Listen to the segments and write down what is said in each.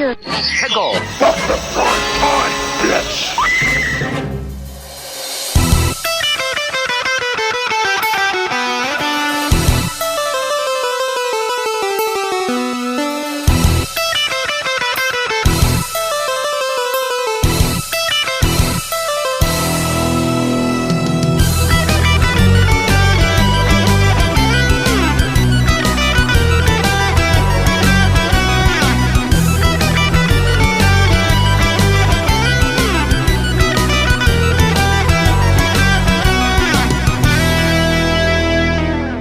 Danger! Pickle!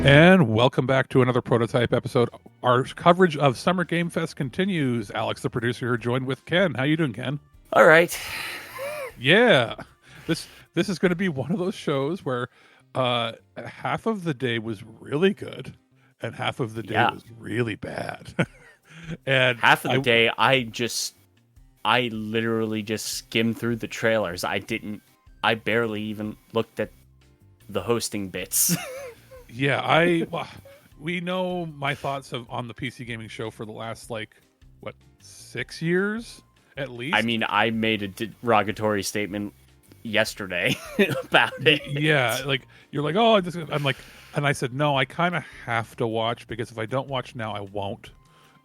And welcome back to another prototype episode. Our coverage of Summer Game Fest continues. Alex, the producer, here, joined with Ken. How you doing, Ken? All right. Yeah, this is going to be one of those shows where half of the day was really good, and half of the day was really bad. And half of the day, I literally just skimmed through the trailers. I barely even looked at the hosting bits. Yeah, we know my thoughts on the PC gaming show for the last 6 years at least. I mean, I made a derogatory statement yesterday about it. Yeah, you're like, I'm like, and I said no, I kind of have to watch because if I don't watch now, I won't.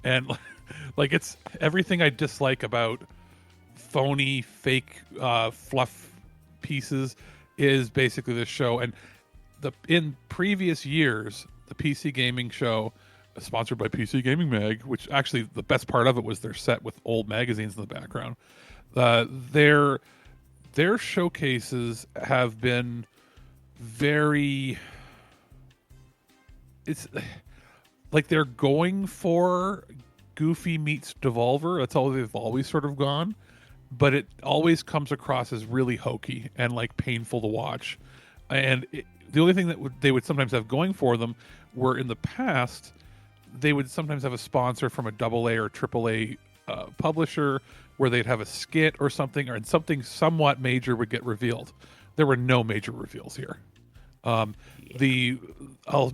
And it's everything I dislike about phony, fake, fluff pieces is basically this show. And in previous years, the PC Gaming Show, sponsored by PC Gaming Mag, which actually the best part of it was their set with old magazines in the background. Their showcases have been very. It's like they're going for Goofy meets Devolver. That's all they've always sort of gone, but it always comes across as really hokey and painful to watch. And the only thing that they would sometimes have going for them were in the past, they would sometimes have a sponsor from a AA or AAA publisher where they'd have a skit or something, or something somewhat major would get revealed. There were no major reveals here. I'll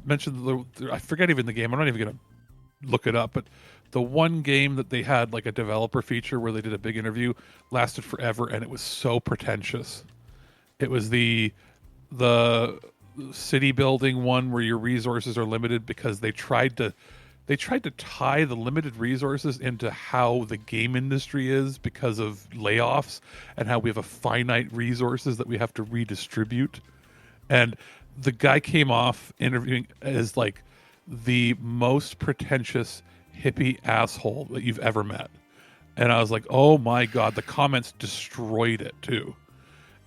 mention I forget even the game. I'm not even going to look it up, but the one game that they had a developer feature where they did a big interview lasted forever, and it was so pretentious. It was the city building one where your resources are limited because they tried to tie the limited resources into how the game industry is because of layoffs and how we have a finite resources that we have to redistribute. And the guy came off interviewing as the most pretentious hippie asshole that you've ever met. And I was like, oh my God, the comments destroyed it too.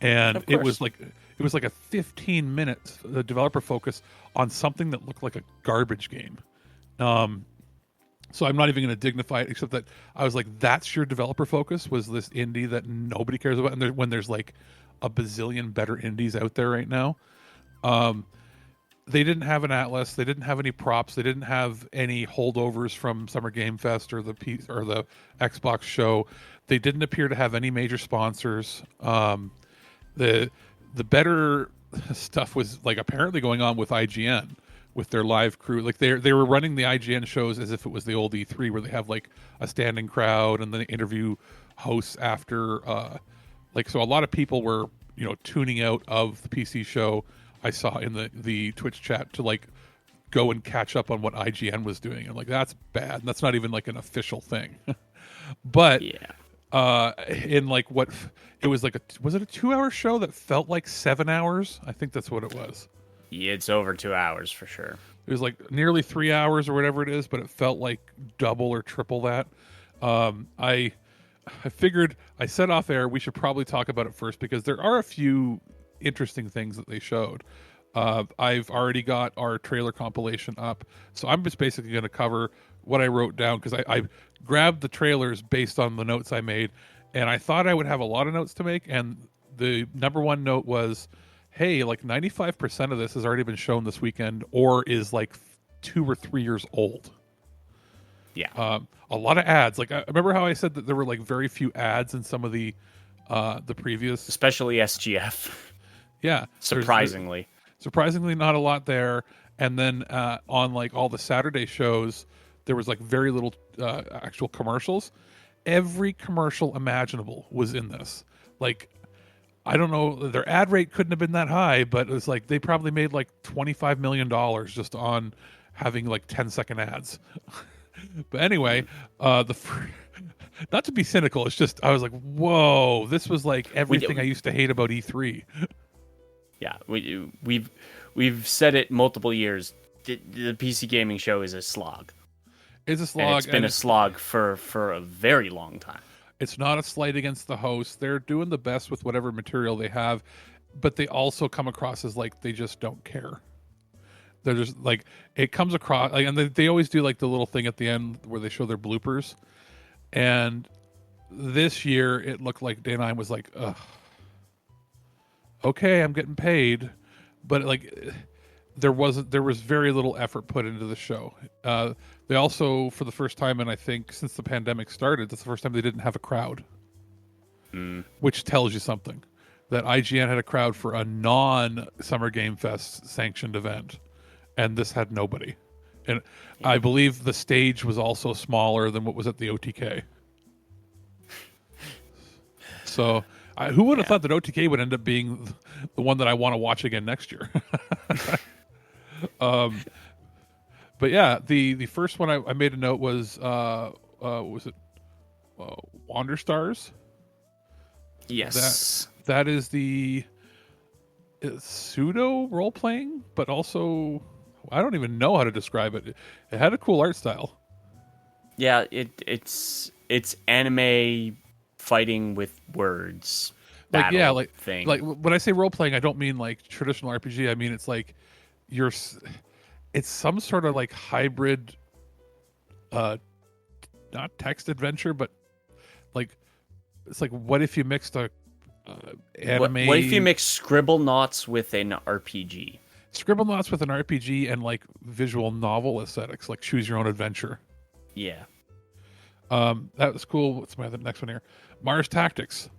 And it was like a 15-minute developer focus on something that looked like a garbage game. So I'm not even going to dignify it, except that I was like, that's your developer focus, was this indie that nobody cares about. And when there's a bazillion better indies out there right now. They didn't have an Atlas. They didn't have any props. They didn't have any holdovers from Summer Game Fest or the Xbox show. They didn't appear to have any major sponsors. The better stuff was apparently going on with IGN with their live crew. They were running the IGN shows as if it was the old E3 where they have a standing crowd and then they interview hosts after. So a lot of people were tuning out of the PC show. I saw in the Twitch chat to go and catch up on what IGN was doing. I'm like, that's bad. And that's not even an official thing. But yeah. In what it was was it a 2-hour show that felt like 7 hours? I think that's what it was. Yeah, it's over 2 hours for sure. It was nearly 3 hours or whatever it is, but it felt like double or triple that. I figured, I said off air, we should probably talk about it first because there are a few interesting things that they showed. I've already got our trailer compilation up, so I'm just basically going to cover what I wrote down because I grabbed the trailers based on the notes I made, and I thought I would have a lot of notes to make, and the number one note was, hey, 95% of this has already been shown this weekend or is 2 or 3 years old. Yeah. A lot of ads. I remember how I said that there were very few ads in some of the previous, especially SGF. Yeah. Surprisingly not a lot there. And then on all the Saturday shows, there was very little actual commercials. every commercial imaginable was in this. Like, I don't know, their ad rate couldn't have been that high, but it was like they probably made like $25 million just on having like 10-second ads. But anyway, not to be cynical, it's just I was like, whoa, this was like everything I used to hate about E3. Yeah, we've said it multiple years. The PC gaming show is a slog. It's a slog. And it's been a slog for a very long time. It's not a slight against the host. They're doing the best with whatever material they have, but they also come across as like they just don't care. They're just like, it comes across like, and they always do like the little thing at the end where they show their bloopers. And this year it looked like Day 9 was like, ugh, okay, I'm getting paid, but like there was very little effort put into the show. They also, for the first time, and I think since the pandemic started, that's the first time they didn't have a crowd, which tells you something. That IGN had a crowd for a non-Summer Game Fest sanctioned event, and this had nobody. And I believe the stage was also smaller than what was at the OTK. So, who would have thought that OTK would end up being the one that I want to watch again next year? But yeah, the first one I made a note was it Wander Stars? Yes. That is the pseudo role playing, but also I don't even know how to describe it. It had a cool art style. Yeah, it's anime fighting with words. Like thing. Like when I say role playing, I don't mean like traditional RPG. I mean it's like it's some sort of like hybrid, not text adventure, but like it's like what if you mixed a anime? What if you mix Scribblenauts with an RPG? Scribblenauts with an RPG and like visual novel aesthetics, like choose your own adventure. Yeah. That was cool. What's my next one here? Mars Tactics.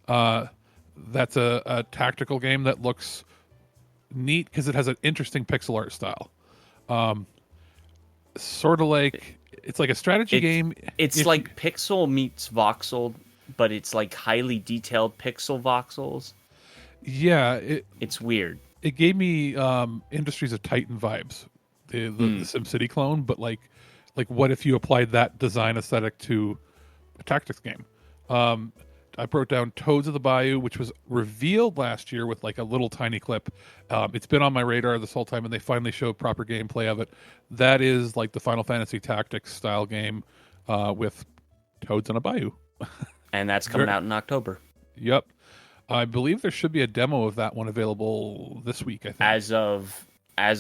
That's a tactical game that looks neat because it has an interesting pixel art style. Sort of like it's like a strategy game. It's like pixel meets voxel, but it's like highly detailed pixel voxels. Yeah, it's weird. It gave me Industries of Titan vibes, the SimCity clone, but like what if you applied that design aesthetic to a tactics game? I wrote down Toads of the Bayou, which was revealed last year with like a little tiny clip. It's been on my radar this whole time, and they finally showed proper gameplay of it. That is like the Final Fantasy Tactics style game with Toads on a Bayou. And that's coming out in October. Yep. I believe there should be a demo of that one available this week, I think. As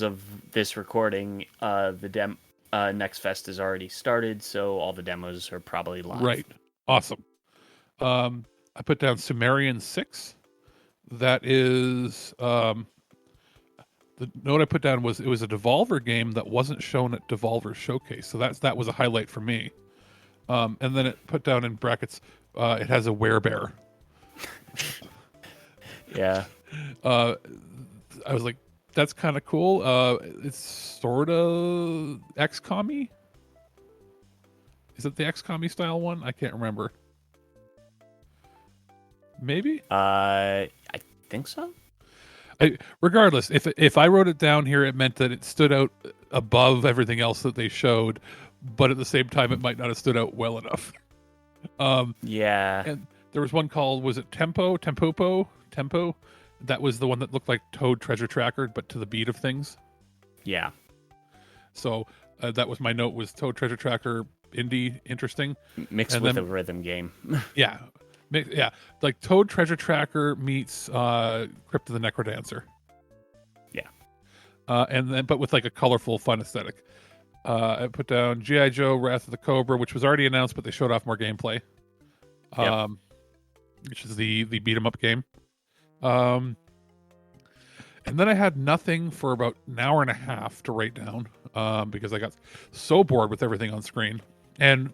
of this recording, the Next Fest has already started, so all the demos are probably live. Right. Awesome. I put down Sumerian 6. That is the note I put down was it was a Devolver game that wasn't shown at Devolver Showcase. So that was a highlight for me. And then it put down in brackets it has a werebear. Yeah. I was like, that's kind of cool. It's sort of XCOM-y. Is it the XCOM-y style one? I can't remember. Maybe? I think so. Regardless, if I wrote it down here, it meant that it stood out above everything else that they showed, but at the same time, it might not have stood out well enough. Yeah. And there was one called, was it Tempo? That was the one that looked like Toad Treasure Tracker, but to the beat of things. Yeah. So that was my note, was Toad Treasure Tracker indie interesting. Mixed with a rhythm game. Yeah. Yeah. Like Toad Treasure Tracker meets Crypt of the Necrodancer. Yeah. And then, but with like a colorful, fun aesthetic. I put down G.I. Joe Wrath of the Cobra, which was already announced, but they showed off more gameplay. Yep. Which is the beat 'em up game. And then I had nothing for about an hour and a half to write down because I got so bored with everything on screen. And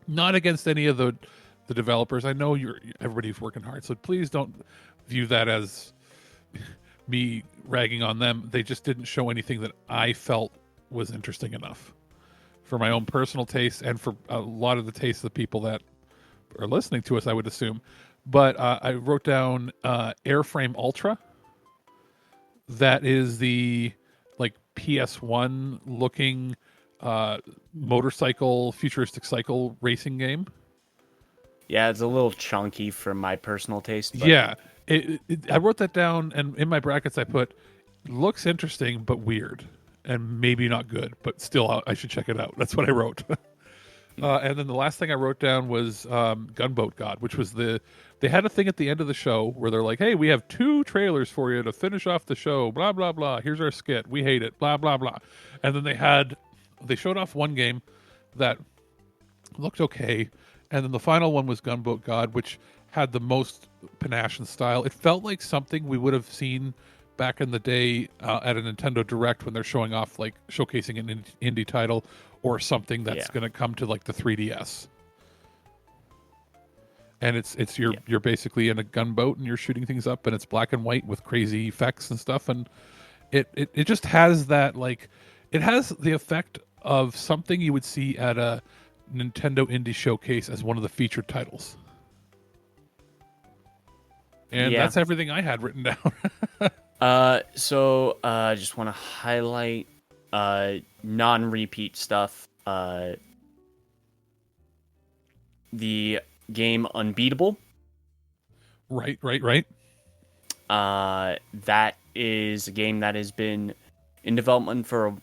not against any of the developers. I know everybody's working hard, so please don't view that as me ragging on them. They just didn't show anything that I felt was interesting enough for my own personal taste and for a lot of the tastes of the people that are listening to us, I would assume. But I wrote down Airframe Ultra. That is the like PS1 looking motorcycle futuristic cycle racing game. Yeah, it's a little chunky for my personal taste. But Yeah, I wrote that down, and in my brackets I put looks interesting but weird, and maybe not good, but still I should check it out. That's what I wrote. And then the last thing I wrote down was Gunboat God, which was they had a thing at the end of the show where they're like, hey, we have 2 trailers for you to finish off the show, blah, blah, blah. Here's our skit. We hate it, blah, blah, blah. And then they showed off one game that looked okay. And then the final one was Gunboat God, which had the most panache and style. It felt like something we would have seen back in the day at a Nintendo Direct when they're showing off, like showcasing an indie title or something that's going to come to like the 3DS. And you're basically in a gunboat and you're shooting things up, and it's black and white with crazy effects and stuff, and it just has that, like, it has the effect of something you would see at a Nintendo Indie Showcase as one of the featured titles. And that's everything I had written down. So I just want to highlight non-repeat stuff. The game Unbeatable. Right. That is a game that has been in development for a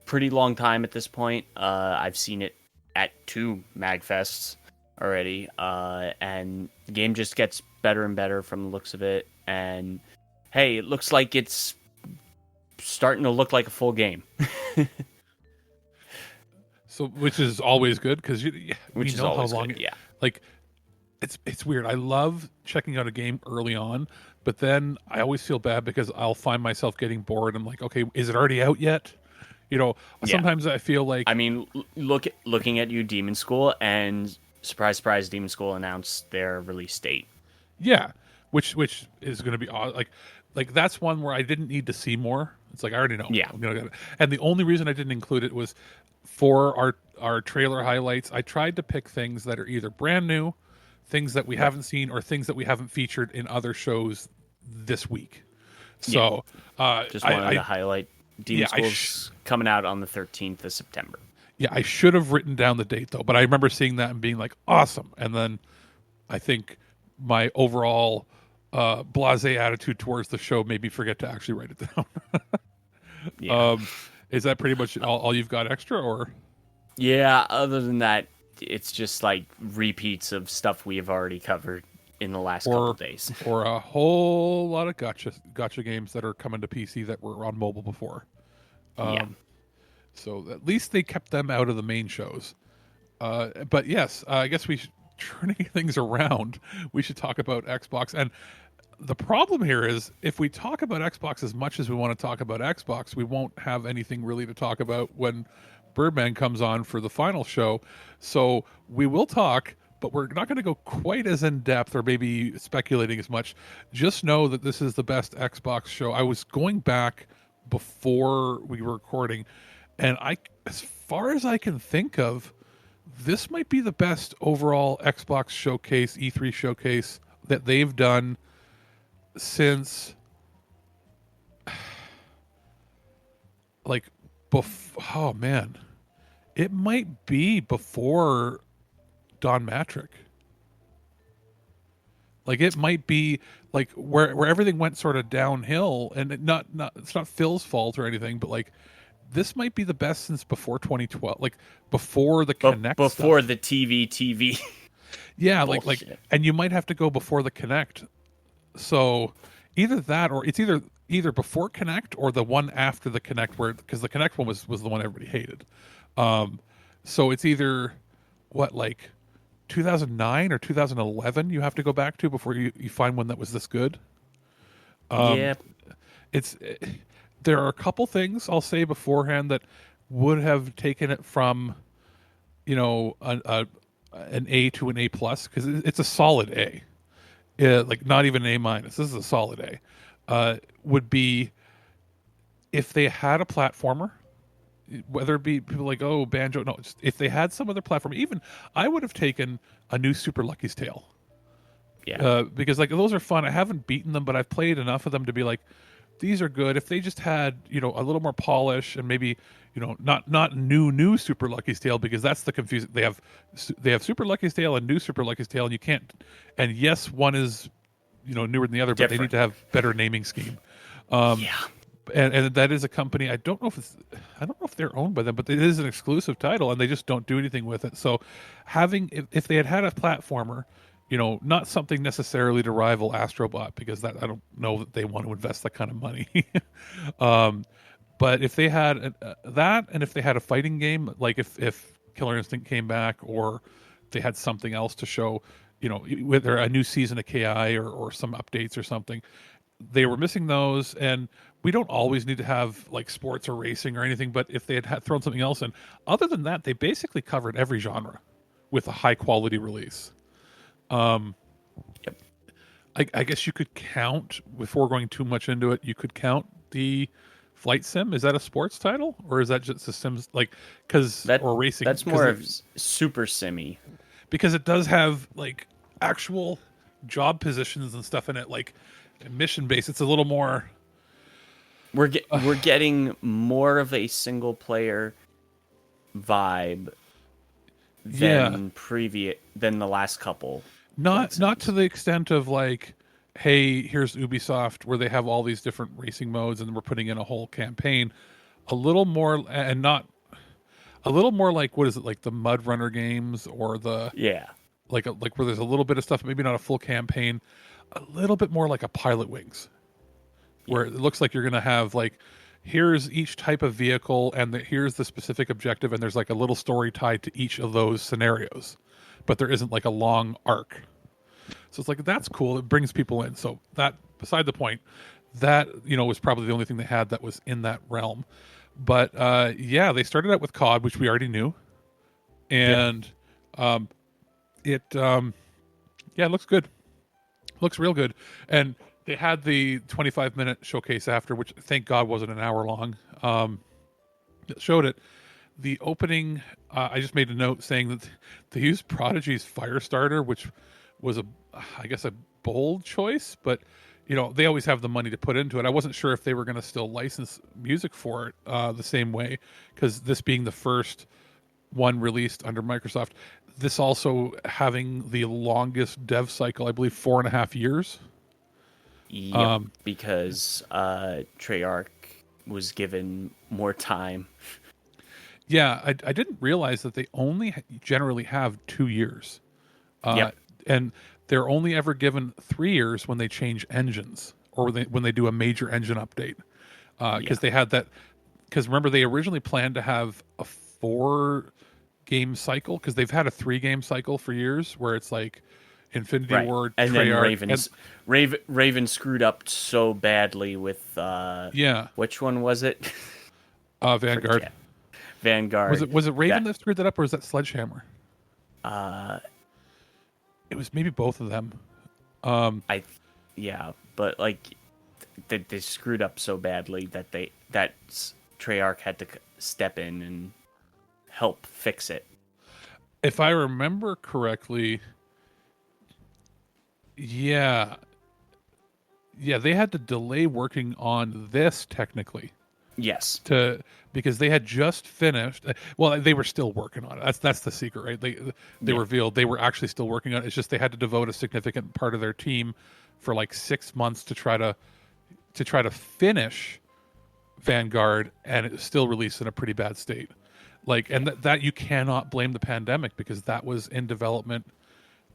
pretty long time at this point. I've seen it at 2 MagFests already, and the game just gets better and better from the looks of it. And hey, it looks like it's starting to look like a full game. So, which is always good because you know how long. Like, it's weird. I love checking out a game early on, but then I always feel bad because I'll find myself getting bored. I'm like, okay, is it already out yet? Sometimes I feel like... I mean, looking at you, Demon School, and surprise, surprise, Demon School announced their release date. Yeah, which is going to be like that's one where I didn't need to see more. It's like I already know. Yeah. I'm gonna get it. And the only reason I didn't include it was for our trailer highlights. I tried to pick things that are either brand new, things that we haven't seen, or things that we haven't featured in other shows this week. So just wanted to highlight Demon School's coming out on the 13th of September. Yeah, I should have written down the date though, but I remember seeing that and being like, awesome. And then I think my overall blasé attitude towards the show made me forget to actually write it down. Is that pretty much all you've got extra, or? Yeah, other than that, it's just like repeats of stuff we have already covered in the last couple of days. Or a whole lot of gotcha games that are coming to PC that were on mobile before. So at least they kept them out of the main shows. But yes, I guess turning things around, we should talk about Xbox. And the problem here is, if we talk about Xbox as much as we want to talk about Xbox, we won't have anything really to talk about when Birdman comes on for the final show. So we will talk, but we're not going to go quite as in depth or maybe speculating as much. Just know that this is the best Xbox show. I was going back before we were recording, and as far as I can think of, this might be the best overall Xbox showcase, E3 showcase that they've done since like oh man, it might be before Don Matrick. Like, it might be like where everything went sort of downhill, and it's not Phil's fault or anything, but like this might be the best since before 2012, like before the Kinect, before stuff. The TV. Yeah, like, and you might have to go before the Kinect. So either that, or it's either before Kinect or the one after the Kinect, because the Kinect one was the one everybody hated. So it's either like 2009 or 2011 you have to go back to before you find one that was this good. There are a couple things I'll say beforehand that would have taken it from, an A to an A plus, because it's a solid A. Like not even an A minus. This is a solid A. Would be if they had a platformer, whether it be people like, oh, Banjo, no, just, if they had some other platform, even I would have taken a new Super Lucky's Tale. Yeah. Because like those are fun. I haven't beaten them, but I've played enough of them to be like, these are good. If they just had, a little more polish and maybe, not new Super Lucky's Tale, because that's the confusing. They have Super Lucky's Tale and new Super Lucky's Tale, and you can't. And yes, one is, newer than the other, but they need to have better naming scheme. Yeah. And that is a company. I don't know if they're owned by them, but it is an exclusive title, and they just don't do anything with it. So, if they had a platformer, not something necessarily to rival Astrobot, because I don't know that they want to invest that kind of money. But if they had that, and if they had a fighting game, like if Killer Instinct came back, or they had something else to show, whether a new season of KI or some updates or something, they were missing those. And we don't always need to have like sports or racing or anything, but if they had thrown something else in, other than that, they basically covered every genre with a high quality release. Yep. I guess you could count, before going too much into it, you could count the Flight Sim. Is that a sports title, or is that just a Sims, or racing? That's more of super simmy, because it does have like actual job positions and stuff in it, like mission based. It's a little more. We're getting more of a single player vibe than than the last couple. Not to the extent of like, hey, here's Ubisoft where they have all these different racing modes and we're putting in a whole campaign. A little more, and not a little more like, what is it, like the Mud Runner games, or the like where there's a little bit of stuff, maybe not a full campaign, a little bit more like a Pilot Wings, where it looks like you're going to have like, here's each type of vehicle, and here's the specific objective, and there's like a little story tied to each of those scenarios, but there isn't like a long arc. So it's like, that's cool. It brings people in. So that, beside the point, that was probably the only thing they had that was in that realm. But they started out with CoD, which we already knew, and it looks good. Looks real good. And they had the 25-minute showcase after, which thank God wasn't an hour long. It showed it. The opening, I just made a note saying that they used Prodigy's Firestarter, which was I guess a bold choice, but they always have the money to put into it. I wasn't sure if they were going to still license music for it the same way, because this being the first one released under Microsoft, this also having the longest dev cycle, I believe 4.5 years. Yep, because Treyarch was given more time. Yeah, I didn't realize that they only generally have 2 years. And they're only ever given 3 years when they change engines, or when they do a major engine update. Because they had that. Because remember, they originally planned to have a 4-game cycle, because they've had a 3-game cycle for years, where it's like Infinity Ward, and Treyarch, then Raven screwed up so badly with which one was it? Vanguard. Vanguard. Was it Raven that screwed that up, or was that Sledgehammer? It was maybe both of them. But like they screwed up so badly that Treyarch had to step in and help fix it. If I remember correctly, they had to delay working on this technically. Yes. Because they had just finished. Well, they were still working on it. That's the secret, right? They revealed they were actually still working on it. It's just they had to devote a significant part of their team for like 6 months to try to finish Vanguard, and it was still released in a pretty bad state. And that you cannot blame the pandemic, because that was in development,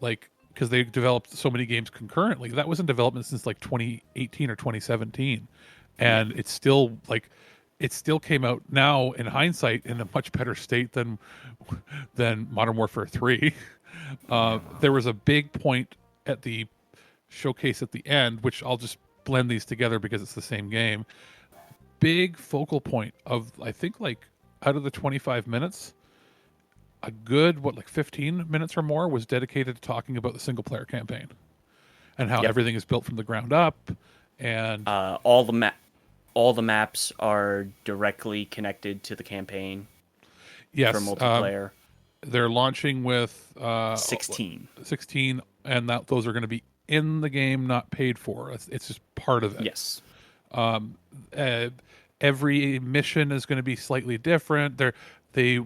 because they developed so many games concurrently. That was in development since like 2018 or 2017, and it's still it still came out now in hindsight in a much better state than Modern Warfare 3. There was a big point at the showcase at the end, which I'll just blend these together because it's the same game. Big focal point of, I think, out of the 25 minutes, a good 15 minutes or more was dedicated to talking about the single player campaign and how everything is built from the ground up, and all the maps are directly connected to the campaign for Yes, multiplayer. they're launching with 16. 16, and those are going to be in the game, not paid for. It's just part of it. Yes. Uh, every mission is going to be slightly different. They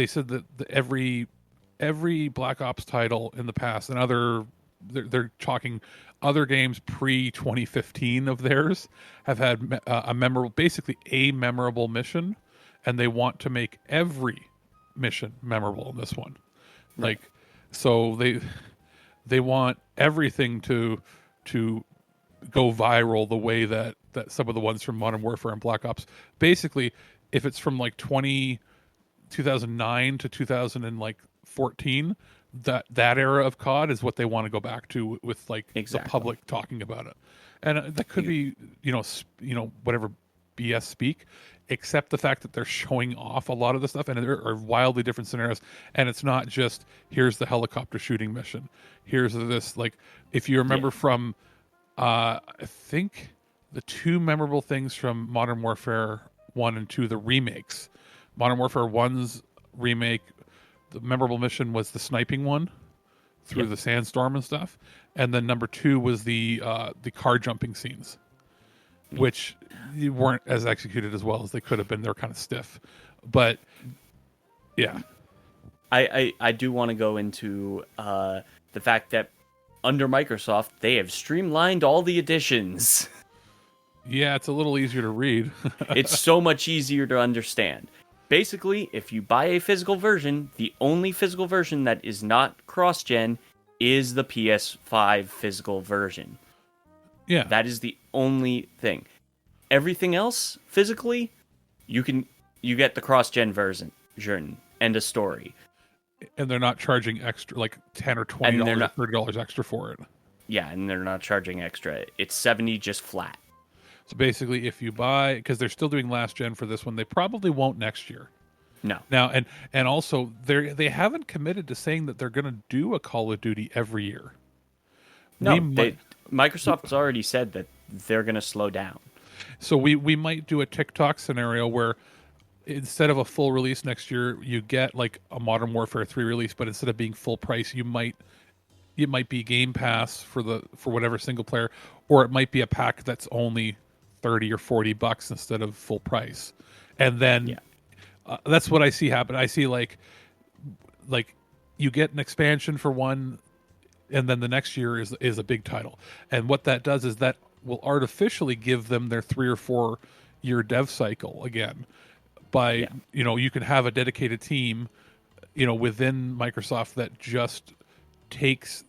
said that every Black Ops title in the past and they're talking other games pre 2015 of theirs have had basically a memorable mission, and they want to make every mission memorable in this one. Right. Like, so they want everything to go viral the way that some of the ones from Modern Warfare and Black Ops. Basically, if it's from like 2009 to 2014, that era of COD is what they want to go back to with like Exactly. the public talking about it. And that could be whatever BS speak, except the fact that they're showing off a lot of the stuff, and there are wildly different scenarios, and it's not just here's the helicopter shooting mission, here's this, like, if you remember from I think the two memorable things from Modern Warfare 1 and 2, the remakes. Modern Warfare 1's remake, the memorable mission was the sniping one through the sandstorm and stuff, and then number 2 was the car jumping scenes, which weren't as executed as well as they could have been. They're kind of stiff, but yeah. I do want to go into the fact that under Microsoft, they have streamlined all the additions. Yeah, it's a little easier to read. It's so much easier to understand. Basically, if you buy a physical version, the only physical version that is not cross-gen is the PS5 physical version. Yeah. That is the only thing. Everything else, physically, you get the cross-gen version and a story. And they're not charging extra, like $10 or $20 or $30 extra for it. Yeah, and they're not charging extra. It's $70 just flat. So basically, if you buy, because they're still doing last gen for this one, they probably won't next year. No. Now, and also they haven't committed to saying that they're going to do a Call of Duty every year. No, Microsoft's already said that they're going to slow down. So we might do a TikTok scenario where instead of a full release next year, you get like a Modern Warfare 3 release, but instead of being full price, it might be Game Pass for whatever single player, or it might be a pack that's only $30 or $40 instead of full price. And then that's what I see happen. I see like you get an expansion for one, and then the next year is a big title. And what that does is that will artificially give them their 3 or 4 year dev cycle again. By you can have a dedicated team within Microsoft that just takes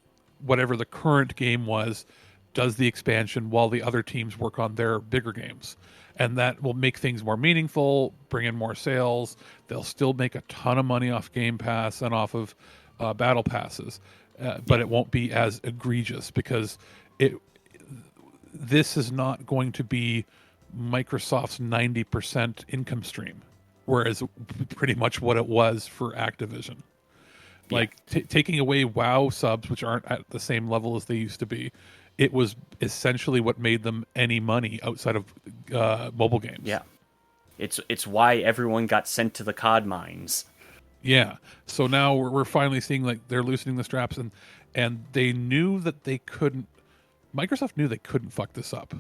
whatever the current game was, does the expansion while the other teams work on their bigger games, and that will make things more meaningful, bring in more sales. They'll still make a ton of money off Game Pass and off of battle passes, but it won't be as egregious because this is not going to be Microsoft's 90% income stream, whereas pretty much what it was for Activision. Like taking away WoW subs, which aren't at the same level as they used to be, it was essentially what made them any money outside of mobile games. Yeah, it's why everyone got sent to the COD mines. Yeah, so now we're finally seeing like they're loosening the straps, and they knew that they couldn't. Microsoft knew they couldn't fuck this up.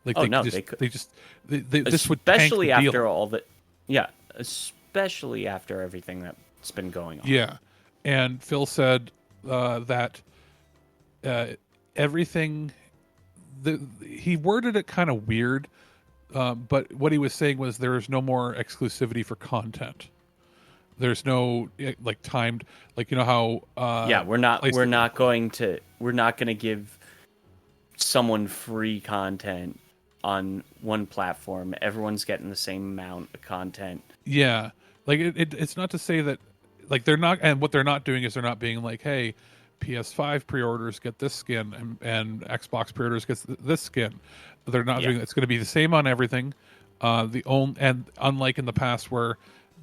Like this would tank the deal. After all that. Yeah, especially after everything that's been going on. Yeah, and Phil said that everything. He worded it kind of weird, but what he was saying was there is no more exclusivity for content. There's no like timed, like how. We're not going to give someone free content on one platform. Everyone's getting the same amount of content. Yeah, like it's not to say that like they're not, and what they're not doing is they're not being like, hey, PS5 pre-orders get this skin and Xbox pre-orders gets this skin. They're not doing that. It's going to be the same on everything. And unlike in the past where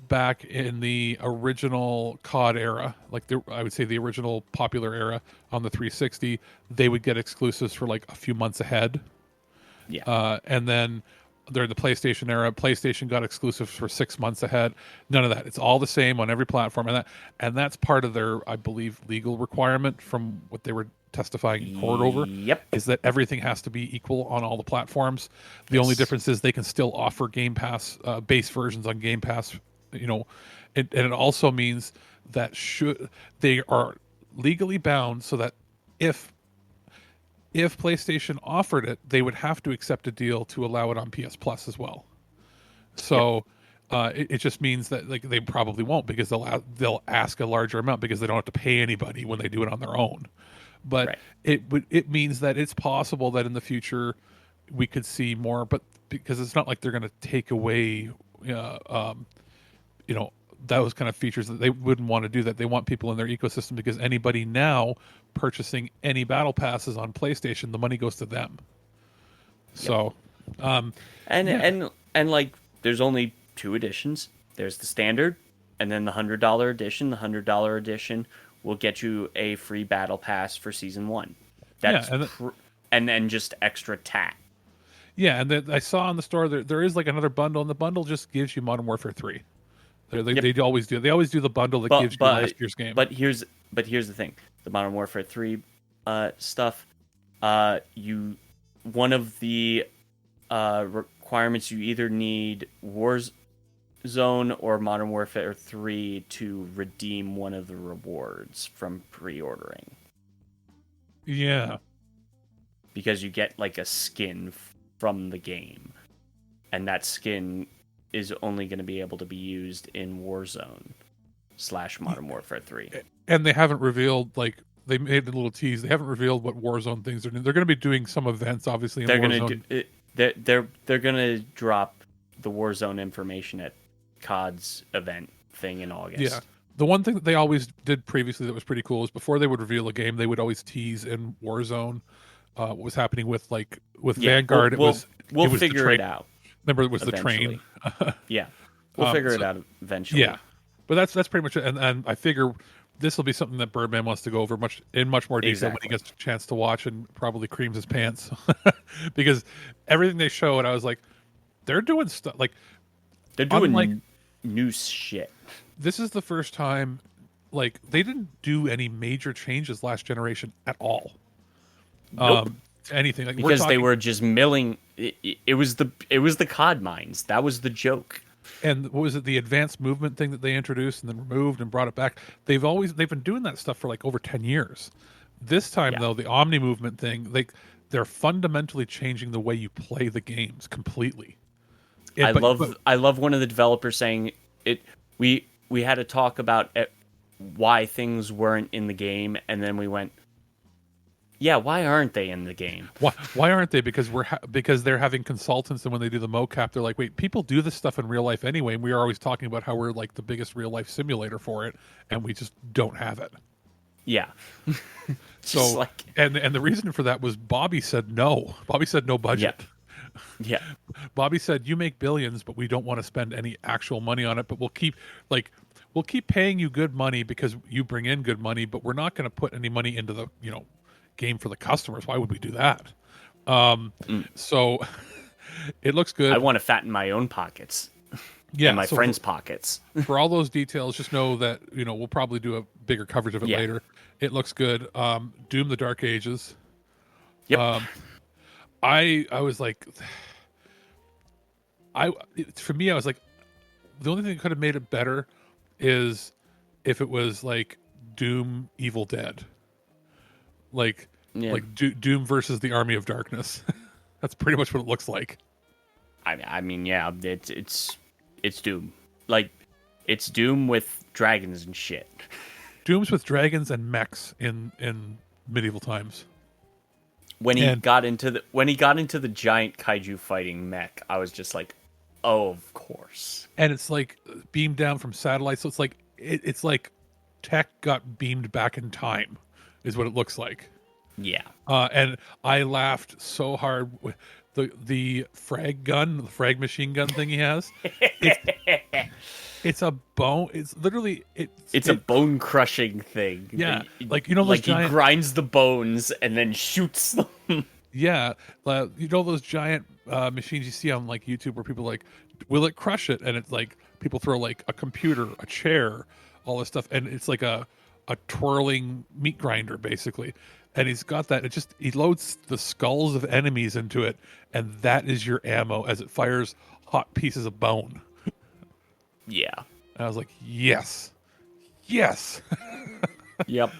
back in the original COD era, like I would say the original popular era on the 360, they would get exclusives for like a few months ahead. Yeah. And then during the PlayStation era. PlayStation got exclusives for 6 months ahead. None of that. It's all the same on every platform, and that's part of their, I believe, legal requirement from what they were testifying in court over. Yep. Is that everything has to be equal on all the platforms. The only difference is they can still offer Game Pass base versions on Game Pass. And it also means that they are legally bound, so that if PlayStation offered it, they would have to accept a deal to allow it on PS Plus as well. So it just means that like they probably won't, because they'll ask a larger amount because they don't have to pay anybody when they do it on their own. But it means that it's possible that in the future we could see more, but because it's not like they're going to take away those kind of features, that they wouldn't want to do that. They want people in their ecosystem, because anybody now purchasing any battle passes on PlayStation, the money goes to them. So, and like there's only 2 editions. There's the standard, and then the $100 edition. The $100 edition will get you a free battle pass for season 1. That's and then just extra tat. Yeah, and then I saw on the store there is like another bundle, and the bundle just gives you Modern Warfare 3. They always do. They always do the bundle that gives you last year's game. But here's the thing: the Modern Warfare 3 stuff. One of the requirements, you either need Warzone or Modern Warfare 3 to redeem one of the rewards from pre-ordering. Yeah, because you get like a skin from the game, and that skin is only going to be able to be used in Warzone / Modern Warfare 3. And they haven't revealed, like, they made a little tease. They haven't revealed what Warzone things are doing. They're going to be doing some events, obviously, in Warzone. They're going to drop the Warzone information at COD's event thing in August. Yeah. The one thing that they always did previously that was pretty cool is before they would reveal a game, they would always tease in Warzone what was happening with Vanguard. We'll figure it out. Remember, it was eventually. The train. Yeah, we'll figure it out eventually. Yeah, but that's pretty much it. And I figure this will be something that Birdman wants to go over in much more detail when he gets a chance to watch, and probably creams his pants because everything they showed, I was like, they're doing stuff like they're doing new shit. This is the first time, like, they didn't do any major changes last generation at all. Nope. Anything like, because they were just milling. It was the COD mines. That was the joke. And what was it? The advanced movement thing that they introduced and then removed and brought it back. They've been doing that stuff for like over 10 years. This time though, the Omni movement thing, they're fundamentally changing the way you play the games completely. I love one of the developers saying it. We had to talk about why things weren't in the game, and then we went, yeah, why aren't they in the game? Why aren't they? Because because they're having consultants, and when they do the mocap, they're like, wait, people do this stuff in real life anyway, and we are always talking about how we're like the biggest real life simulator for it, and we just don't have it. Yeah. So and the reason for that was Bobby said no. Bobby said no budget. Yeah. Bobby said, you make billions, but we don't want to spend any actual money on it, but we'll keep paying you good money because you bring in good money, but we're not going to put any money into the game for the customers. Why would we do that? So it looks good. I want to fatten my own pockets. Yeah, and my friends' pockets. For all those details, just know that we'll probably do a bigger coverage of it later. It looks good. Doom: The Dark Ages. Yep. I was like, for me, I was like, the only thing that could have made it better is if it was like Doom Evil Dead. Like Doom versus the Army of Darkness. That's pretty much what it looks like. I mean, yeah, it's Doom. Like, it's Doom with dragons and shit. Doom's with dragons and mechs in medieval times. When he got into the giant kaiju fighting mech, I was just like, oh, of course. And it's like beamed down from satellites, so it's like it's like tech got beamed back in time. Is what it looks like. Yeah. And I laughed so hard with the frag machine gun thing he has. It's a bone. It's literally it's a bone crushing thing. Yeah, like those giant, he grinds the bones and then shoots them. Yeah, those giant machines you see on like YouTube where people are like, will it crush it? And it's like people throw like a computer, a chair, all this stuff, and it's like a twirling meat grinder basically. And he's got that. It just he loads the skulls of enemies into it, and that is your ammo as it fires hot pieces of bone. Yeah. And I was like, yes, yes. Yep.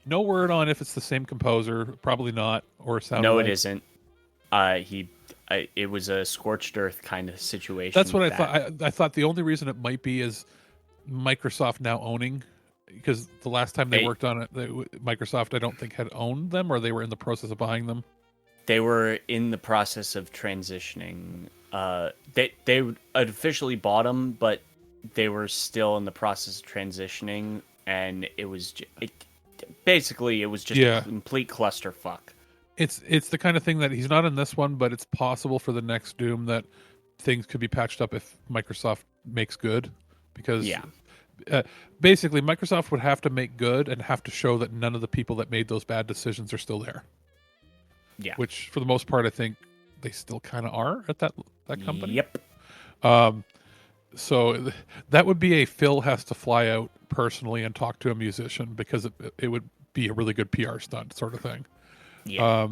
No word on if it's the same composer. Probably not. Or sound. No, like. it isn't. It was a scorched earth kind of situation. That's what I thought. I thought the only reason it might be is Microsoft now owning, because the last time they worked on it, Microsoft I don't think had owned them, or they were in the process of buying them. They were in the process of transitioning. They had officially bought them, but they were still in the process of transitioning, and it was just a complete clusterfuck. It's the kind of thing that he's not in this one, but it's possible for the next Doom that things could be patched up if Microsoft makes good, because basically Microsoft would have to make good and have to show that none of the people that made those bad decisions are still there. Yeah, which for the most part I think they still kind of are at that company. Yep. So that would be a Phil has to fly out personally and talk to a musician, because it would be a really good PR stunt sort of thing. Yeah.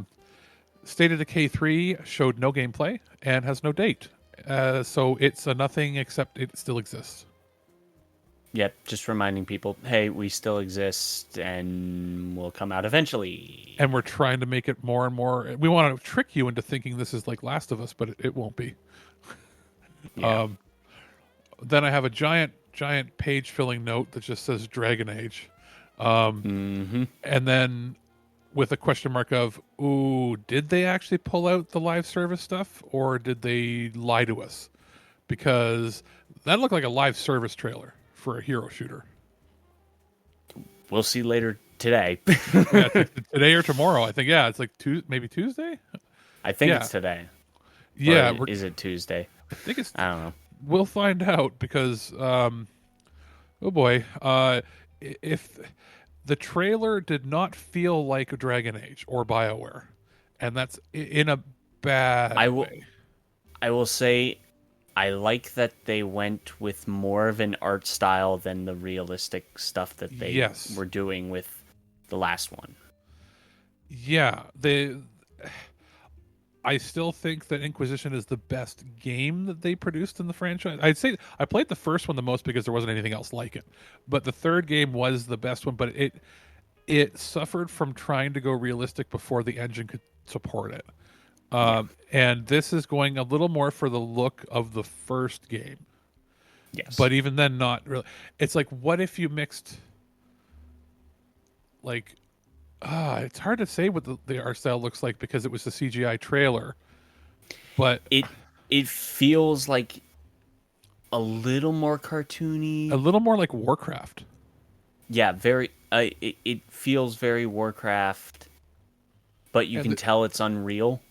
State of Decay 3 showed no gameplay and has no date. So it's a nothing, except it still exists. Yep, just reminding people, hey, we still exist and we'll come out eventually. And we're trying to make it more and more. We want to trick you into thinking this is like Last of Us, but it won't be. Yeah. Then I have a giant page-filling note that just says Dragon Age. And then with a question mark of, ooh, did they actually pull out the live service stuff, or did they lie to us? Because that looked like a live service trailer for a hero shooter. We'll see later today. Today or tomorrow, I think. Yeah, it's like maybe Tuesday? I think it's today. Yeah. Is it Tuesday? I think it's... I don't know. We'll find out, because, oh boy, if the trailer did not feel like a Dragon Age or BioWare, and that's in a bad way. I will say, I like that they went with more of an art style than the realistic stuff that they were doing with the last one. Yeah, I still think that Inquisition is the best game that they produced in the franchise. I'd say I played the first one the most because there wasn't anything else like it. But the third game was the best one, but it suffered from trying to go realistic before the engine could support it. And this is going a little more for the look of the first game. Yes. But even then, not really. It's like, what if you mixed, like... it's hard to say what the art style looks like because it was a CGI trailer, but it feels like a little more cartoony, a little more like Warcraft. Yeah, very. It feels very Warcraft, but you can tell it's Unreal.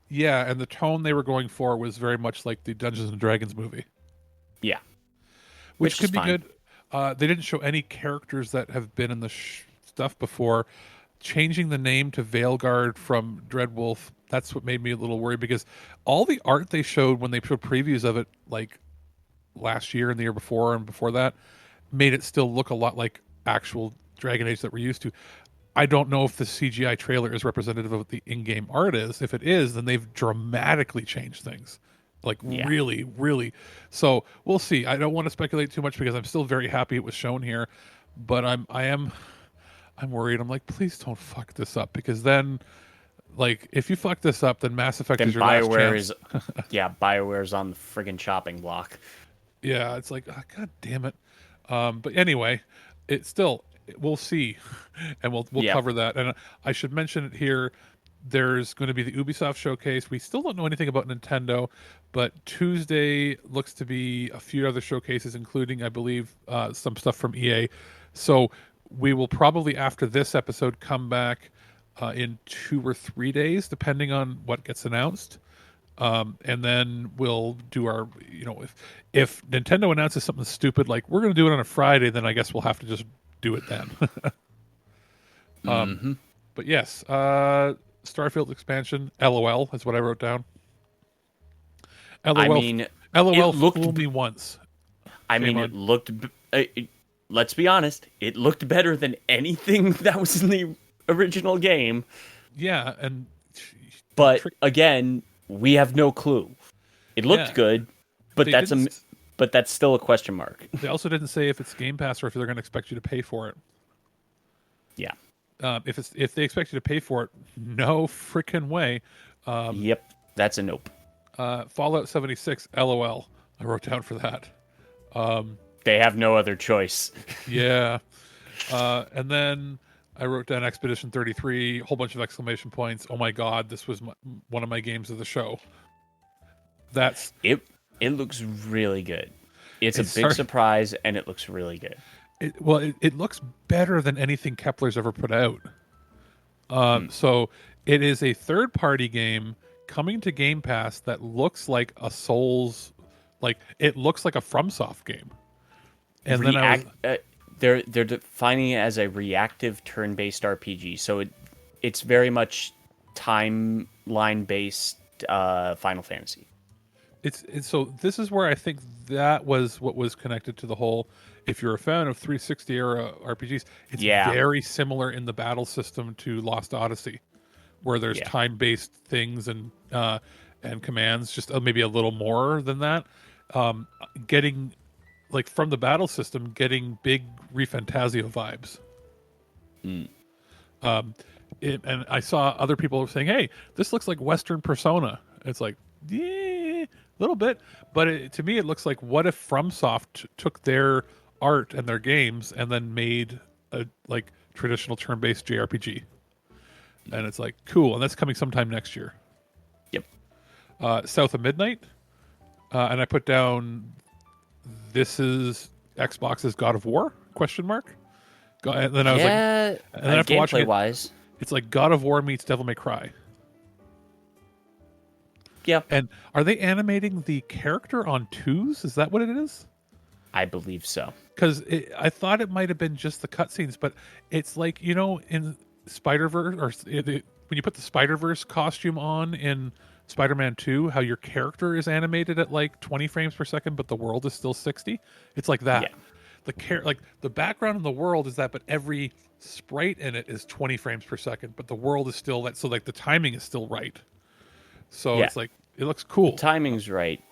Yeah, and the tone they were going for was very much like the Dungeons and Dragons movie. Yeah, which could be good. They didn't show any characters that have been in the stuff before. Changing the name to Veilguard from Dreadwolf, that's what made me a little worried, because all the art they showed when they showed previews of it, like last year and the year before and before that, made it still look a lot like actual Dragon Age that we're used to. I don't know if the CGI trailer is representative of what the in-game art is. If it is, then they've dramatically changed things. Really, really. So we'll see. I don't want to speculate too much because I'm still very happy it was shown here, but I'm worried. I'm like, please don't fuck this up, because then, like, if you fuck this up, then Mass Effect is your last chance. BioWare's on the friggin' chopping block. Yeah, it's like, oh, god damn it. But anyway, we'll see, and we'll cover that. And I should mention it here. There's going to be the Ubisoft showcase. We still don't know anything about Nintendo, but Tuesday looks to be a few other showcases, including, I believe, some stuff from EA. So we will probably, after this episode, come back in 2 or 3 days, depending on what gets announced. And then we'll do our, if Nintendo announces something stupid, like we're going to do it on a Friday, then I guess we'll have to just do it then. But yes, Starfield expansion, LOL, is what I wrote down. I LOL, mean, it LOL, looked. fool me once. I Shame mean, on. let's be honest. It looked better than anything that was in the original game. Yeah, and But trick. again, we have no clue. It looked Yeah, good, but they didn't. that's still a question mark. They also didn't say if it's Game Pass or if they're going to expect you to pay for it. Yeah. If they expect you to pay for it, no freaking way. Yep. That's a nope. Fallout 76, LOL. I wrote down for that. They have no other choice. Yeah. And then I wrote down Expedition 33, a whole bunch of exclamation points. Oh my God, this was one of my games of the show. That's It it looks really good. It's a big sorry. surprise, and it looks really good. It looks better than anything Kepler's ever put out. So it is a third-party game coming to Game Pass that looks like a Souls, like it looks like a FromSoft game. And then I was, They're defining it as a reactive turn-based RPG. So it's very much timeline based Final Fantasy. it's so this is where I think that was what was connected to the whole. If you're a fan of 360 era RPGs, it's Yeah. very similar in the battle system to Lost Odyssey, where there's Yeah. time-based things and commands, just maybe a little more than that. Getting like from the battle system, getting big ReFantazio vibes. And I saw other people saying, "Hey, this looks like Western Persona." It's like, yeah, a little bit, but to me, it looks like what if FromSoft took their art and their games and then made a like traditional turn-based JRPG, and it's like cool, and that's coming sometime next year. Yep. South of Midnight, and I put down this is Xbox's God of War ? And then I was like, and then after watching gameplay it, wise, it's like God of War meets Devil May Cry. yeah, And are they animating the character on twos? Is that what it is? I believe so. Because I thought it might have been just the cutscenes, but it's like, you know, in Spider-Verse, or when you put the Spider-Verse costume on in Spider-Man 2, how your character is animated at like 20 frames per second, but the world is still 60. It's like that. Yeah. Like the background in the world is that, but every sprite in it is 20 frames per second, but the world is still that. So like the timing is still right. So Yeah. it's like it looks cool. Timing's right.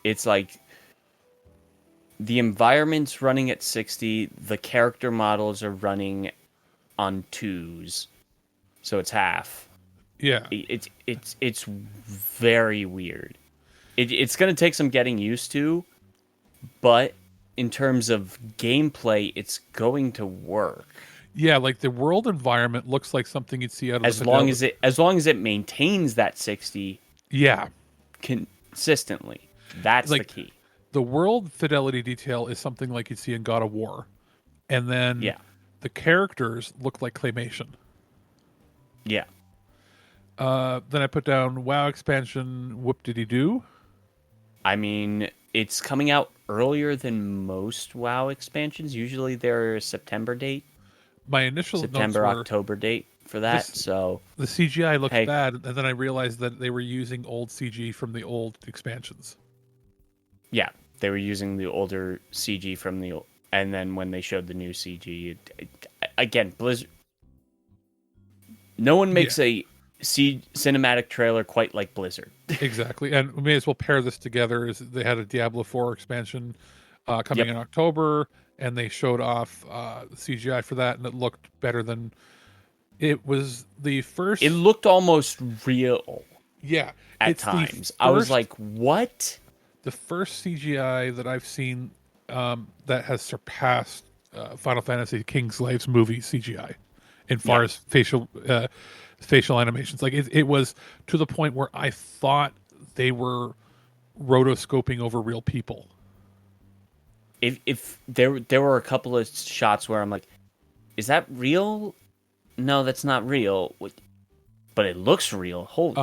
It's like the environment's running at 60, the character models are running on twos, so it's half. Yeah. It's very weird. It's going to take some getting used to, but in terms of gameplay, it's going to work. Yeah, like the world environment looks like something you'd see out of as long as it maintains that 60 yeah, consistently. That's like, the key. the world fidelity detail is something like you'd see in God of War. And then the characters look like claymation. Yeah. Then I put down WoW expansion whoop-diddy-doo. I mean, it's coming out earlier than most WoW expansions. Usually they're a September date. My initial September, notes were, October date for that. So the CGI looked bad, and then I realized that they were using old CG from the old expansions. Yeah, they were using the older CG from the, and then when they showed the new CG, again, Blizzard. No one makes a cinematic trailer quite like Blizzard. Exactly, and we may as well pair this together. Is they had a Diablo 4 expansion coming in October, and they showed off CGI for that, and it looked better than it was the first. It looked almost real. Yeah, at times I was like, "What?" The first CGI that I've seen that has surpassed Final Fantasy Kingslave's movie CGI in far as facial animations. Like it was to the point where I thought they were rotoscoping over real people. If there were a couple of shots where I'm like, is that real? No, that's not real. But it looks real. Holy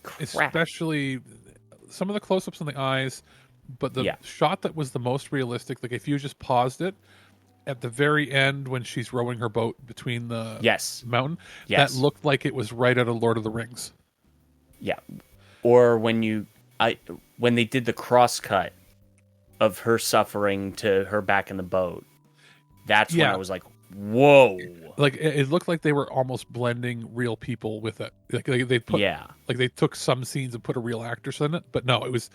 crap. Especially some of the close-ups on the eyes, but the shot that was the most realistic, like if you just paused it at the very end when she's rowing her boat between the mountain, that looked like it was right out of Lord of the Rings. Yeah. Or when you I when they did the cross cut of her suffering to her back in the boat, that's when I Yeah, was like, whoa. like it looked like they were almost blending real people with it. Like they put Yeah. like they took some scenes and put a real actress in it, but no, it was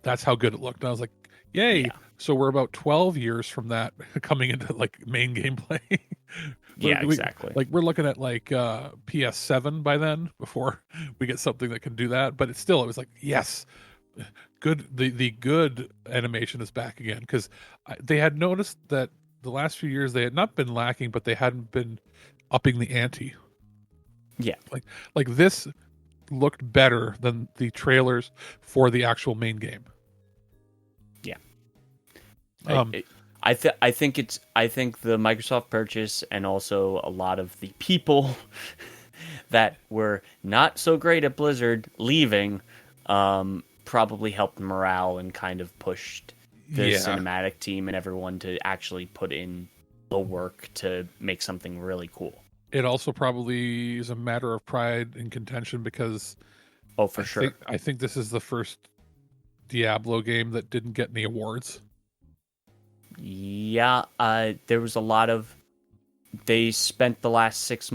that's how good it looked. And I was like, yay! Yeah. So we're about 12 years from that coming into like main gameplay. Yeah, exactly. Like we're looking at like PS7 by then before we get something that can do that. But it was like yes, good. The good animation is back again because they had noticed that the last few years they had not been lacking, but they hadn't been upping the ante. Yeah. Like this looked better than the trailers for the actual main game. Yeah. Um, I think the Microsoft purchase and also a lot of the people that were not so great at Blizzard leaving probably helped morale and kind of pushed the cinematic team and everyone to actually put in the work to make something really cool. It also probably is a matter of pride and contention because sure. I think this is the first Diablo game that didn't get any awards. Yeah, there was a lot of. They spent the last 6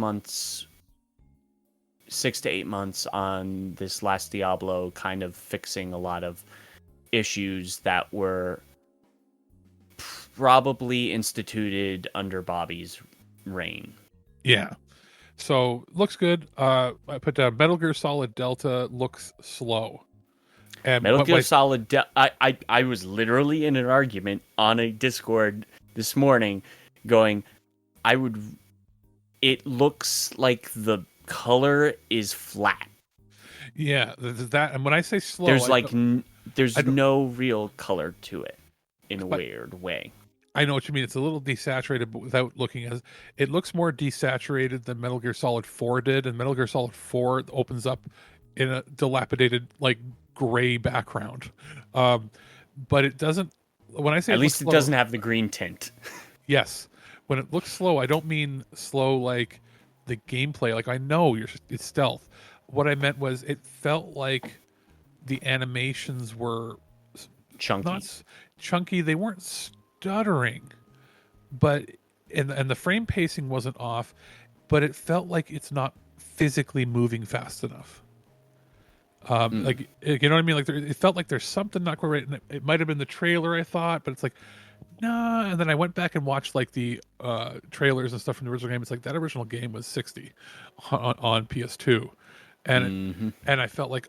to 8 months on this last Diablo, kind of fixing a lot of issues that were probably instituted under Bobby's reign. Yeah. So looks good. I put down Metal Gear Solid Delta looks slow. And Metal Gear Solid. I was literally in an argument on a Discord this morning, going, It looks like the color is flat. Yeah, that. And when I say slow, there's no real color to it in a weird way. I know what you mean. It's a little desaturated, but without looking as it looks more desaturated than Metal Gear Solid 4 did, and Metal Gear Solid 4 opens up in a dilapidated, like gray background. But it doesn't. When I say at least it doesn't have the green tint. Yes, when it looks slow, I don't mean slow like the gameplay. Like I know it's stealth. What I meant was it felt like the animations were chunky. Not chunky. They weren't stuttering, but and the frame pacing wasn't off, but it felt like it's not physically moving fast enough. Like you know what I mean? Like it felt like there's something not quite right. And it might have been the trailer, I thought, but it's like no. And then I went back and watched like the trailers and stuff from the original game. It's like that original game was 60 on PS2, and and I felt like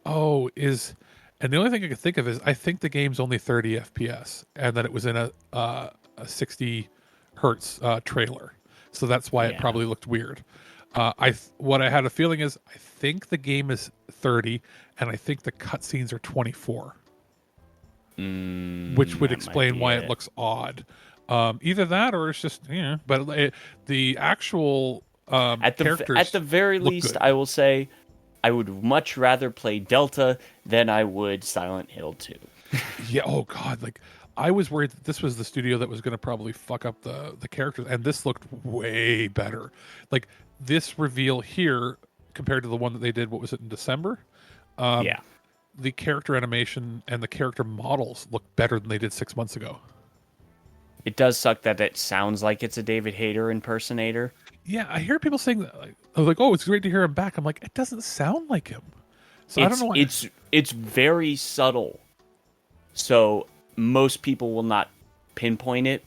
and the only thing I could think of is I think the game's only 30 FPS, and that it was in a 60 hertz trailer, so that's why it probably looked weird. What I had a feeling is I think the game is 30, and I think the cutscenes are 24, which would explain why it looks odd. Either that, or it's just But the actual characters at the very least, good. I will say, I would much rather play Delta than I would Silent Hill 2. Yeah. Oh God. Like I was worried that this was the studio that was going to probably fuck up the characters, and this looked way better. Like this reveal here compared to the one that they did. What was it in December? Yeah. The character animation and the character models look better than they did 6 months ago. It does suck that it sounds like it's a David Hayter impersonator. Yeah, I hear people saying that. Like, oh, it's great to hear him back. I'm like, it doesn't sound like him. So I don't know why. It's very subtle. So most people will not pinpoint it,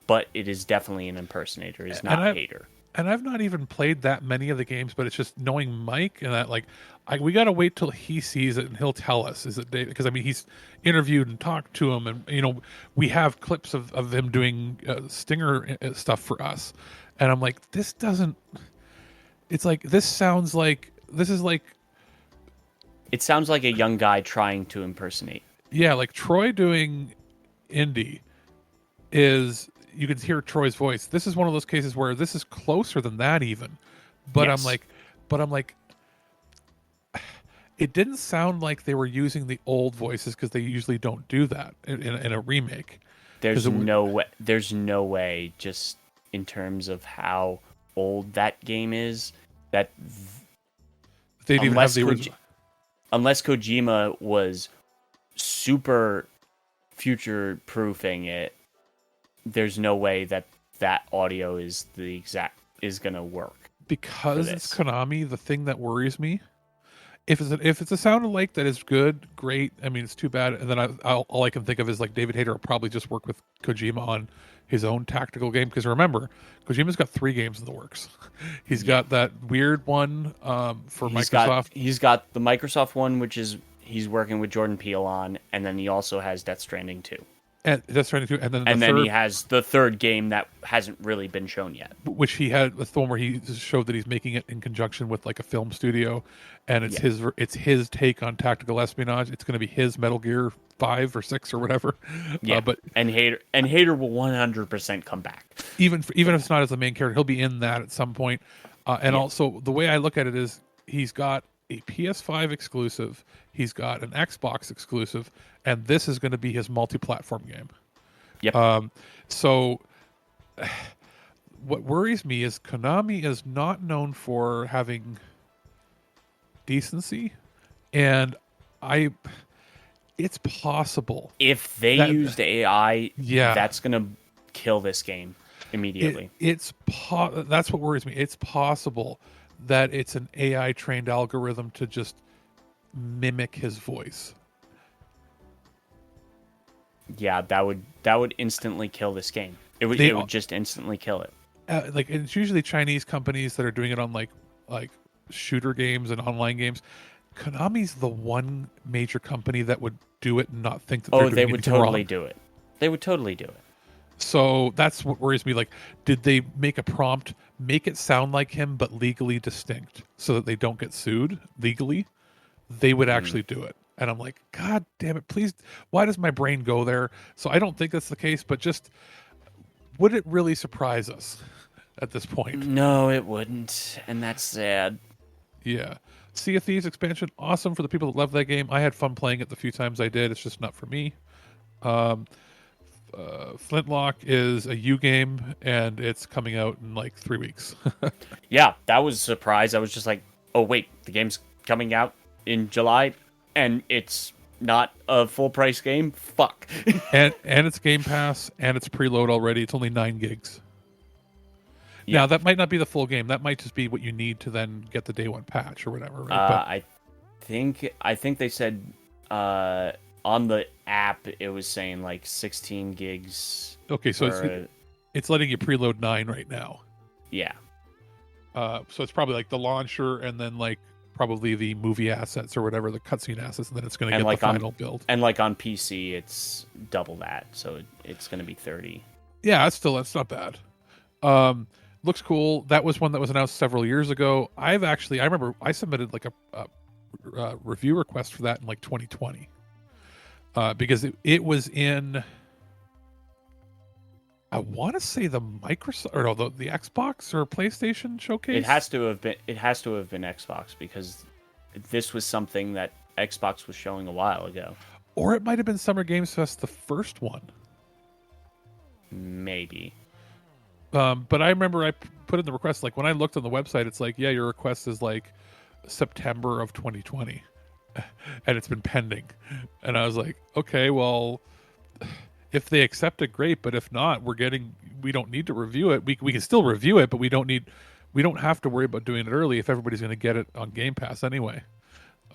but it is definitely an impersonator. It's not Hayter. And I've not even played that many of the games, but it's just knowing Mike and that, like, we got to wait till he sees it and he'll tell us. Is it David? Because I mean, he's interviewed and talked to him, and we have clips of him doing Stinger stuff for us, and I'm like, this doesn't. It's like this sounds like this is like. It sounds like a young guy trying to impersonate. Yeah, like Troy doing indie is. You can hear Troy's voice. This is one of those cases where this is closer than that even. But yes. I'm like, it didn't sound like they were using the old voices because they usually don't do that in a remake. There's no way, just in terms of how old that game is, that they'd even have the original. Unless Kojima was super future proofing it, there's no way that audio is gonna work for Because it's this. Konami. The thing that worries me, if it's a sound alike that is good, great. I mean, it's too bad. And then all I can think of is like David Hayter will probably just work with Kojima on his own tactical game. Because remember, Kojima's got 3 games in the works. He's got that weird one for Microsoft. He's got the Microsoft one, which is he's working with Jordan Peele on, and then he also has Death Stranding 2. And that's trying to do, and then He has the third game that hasn't really been shown yet, which he had the one where he showed that he's making it in conjunction with like a film studio, and it's his take on tactical espionage. It's going to be his Metal Gear 5 or 6 or whatever. Yeah, but Hater will 100% come back. Even if it's not as the main character, he'll be in that at some point. Also, the way I look at it is he's got a PS5 exclusive, he's got an Xbox exclusive, and this is going to be his multi-platform game. Yep. So what worries me is Konami is not known for having decency, and it's possible if they used AI, that's going to kill this game immediately. That's what worries me. It's possible that it's an AI trained algorithm to just mimic his voice. Yeah, that would instantly kill this game. It would just instantly kill it. Like, and it's usually Chinese companies that are doing it on like shooter games and online games. Konami's the one major company that would do it and not think that they're doing anything wrong. They would totally do it. So that's what worries me. Like, did they make a prompt, make it sound like him, but legally distinct so that they don't get sued legally? They would actually do it. And I'm like, God damn it, please. Why does my brain go there? So I don't think that's the case, but just, would it really surprise us at this point? No, it wouldn't. And that's sad. Yeah. Sea of Thieves expansion, awesome for the people that love that game. I had fun playing it the few times I did. It's just not for me. Flintlock is a U game, and it's coming out in like 3 weeks. Yeah, that was a surprise. I was just like, oh, wait, the game's coming out in July, and it's not a full price game? Fuck. and it's Game Pass, and it's preload already. It's only 9 gigs. Yeah. Now, that might not be the full game. That might just be what you need to then get the day one patch or whatever. Right? I think they said on the app it was saying like 16 gigs. Okay, so it's letting you preload 9 right now. Yeah. So it's probably like the launcher and then like probably the movie assets or whatever, the cutscene assets, and then it's going to get like the final build. And like on PC, it's double that, so it's going to be 30. Yeah, that's not bad. Looks cool. That was one that was announced several years ago. I remember I submitted like a review request for that in like 2020 because it was in, I want to say the Microsoft or no, the Xbox or PlayStation showcase. It has to have been Xbox, because this was something that Xbox was showing a while ago. Or it might have been Summer Games Fest, the first one. Maybe. But I remember I put in the request, like when I looked on the website, it's like, yeah, your request is like September of 2020 and it's been pending. And I was like, okay, well, if they accept it, great. But if not, we don't need to review it. We can still review it, but we don't have to worry about doing it early if everybody's going to get it on Game Pass anyway.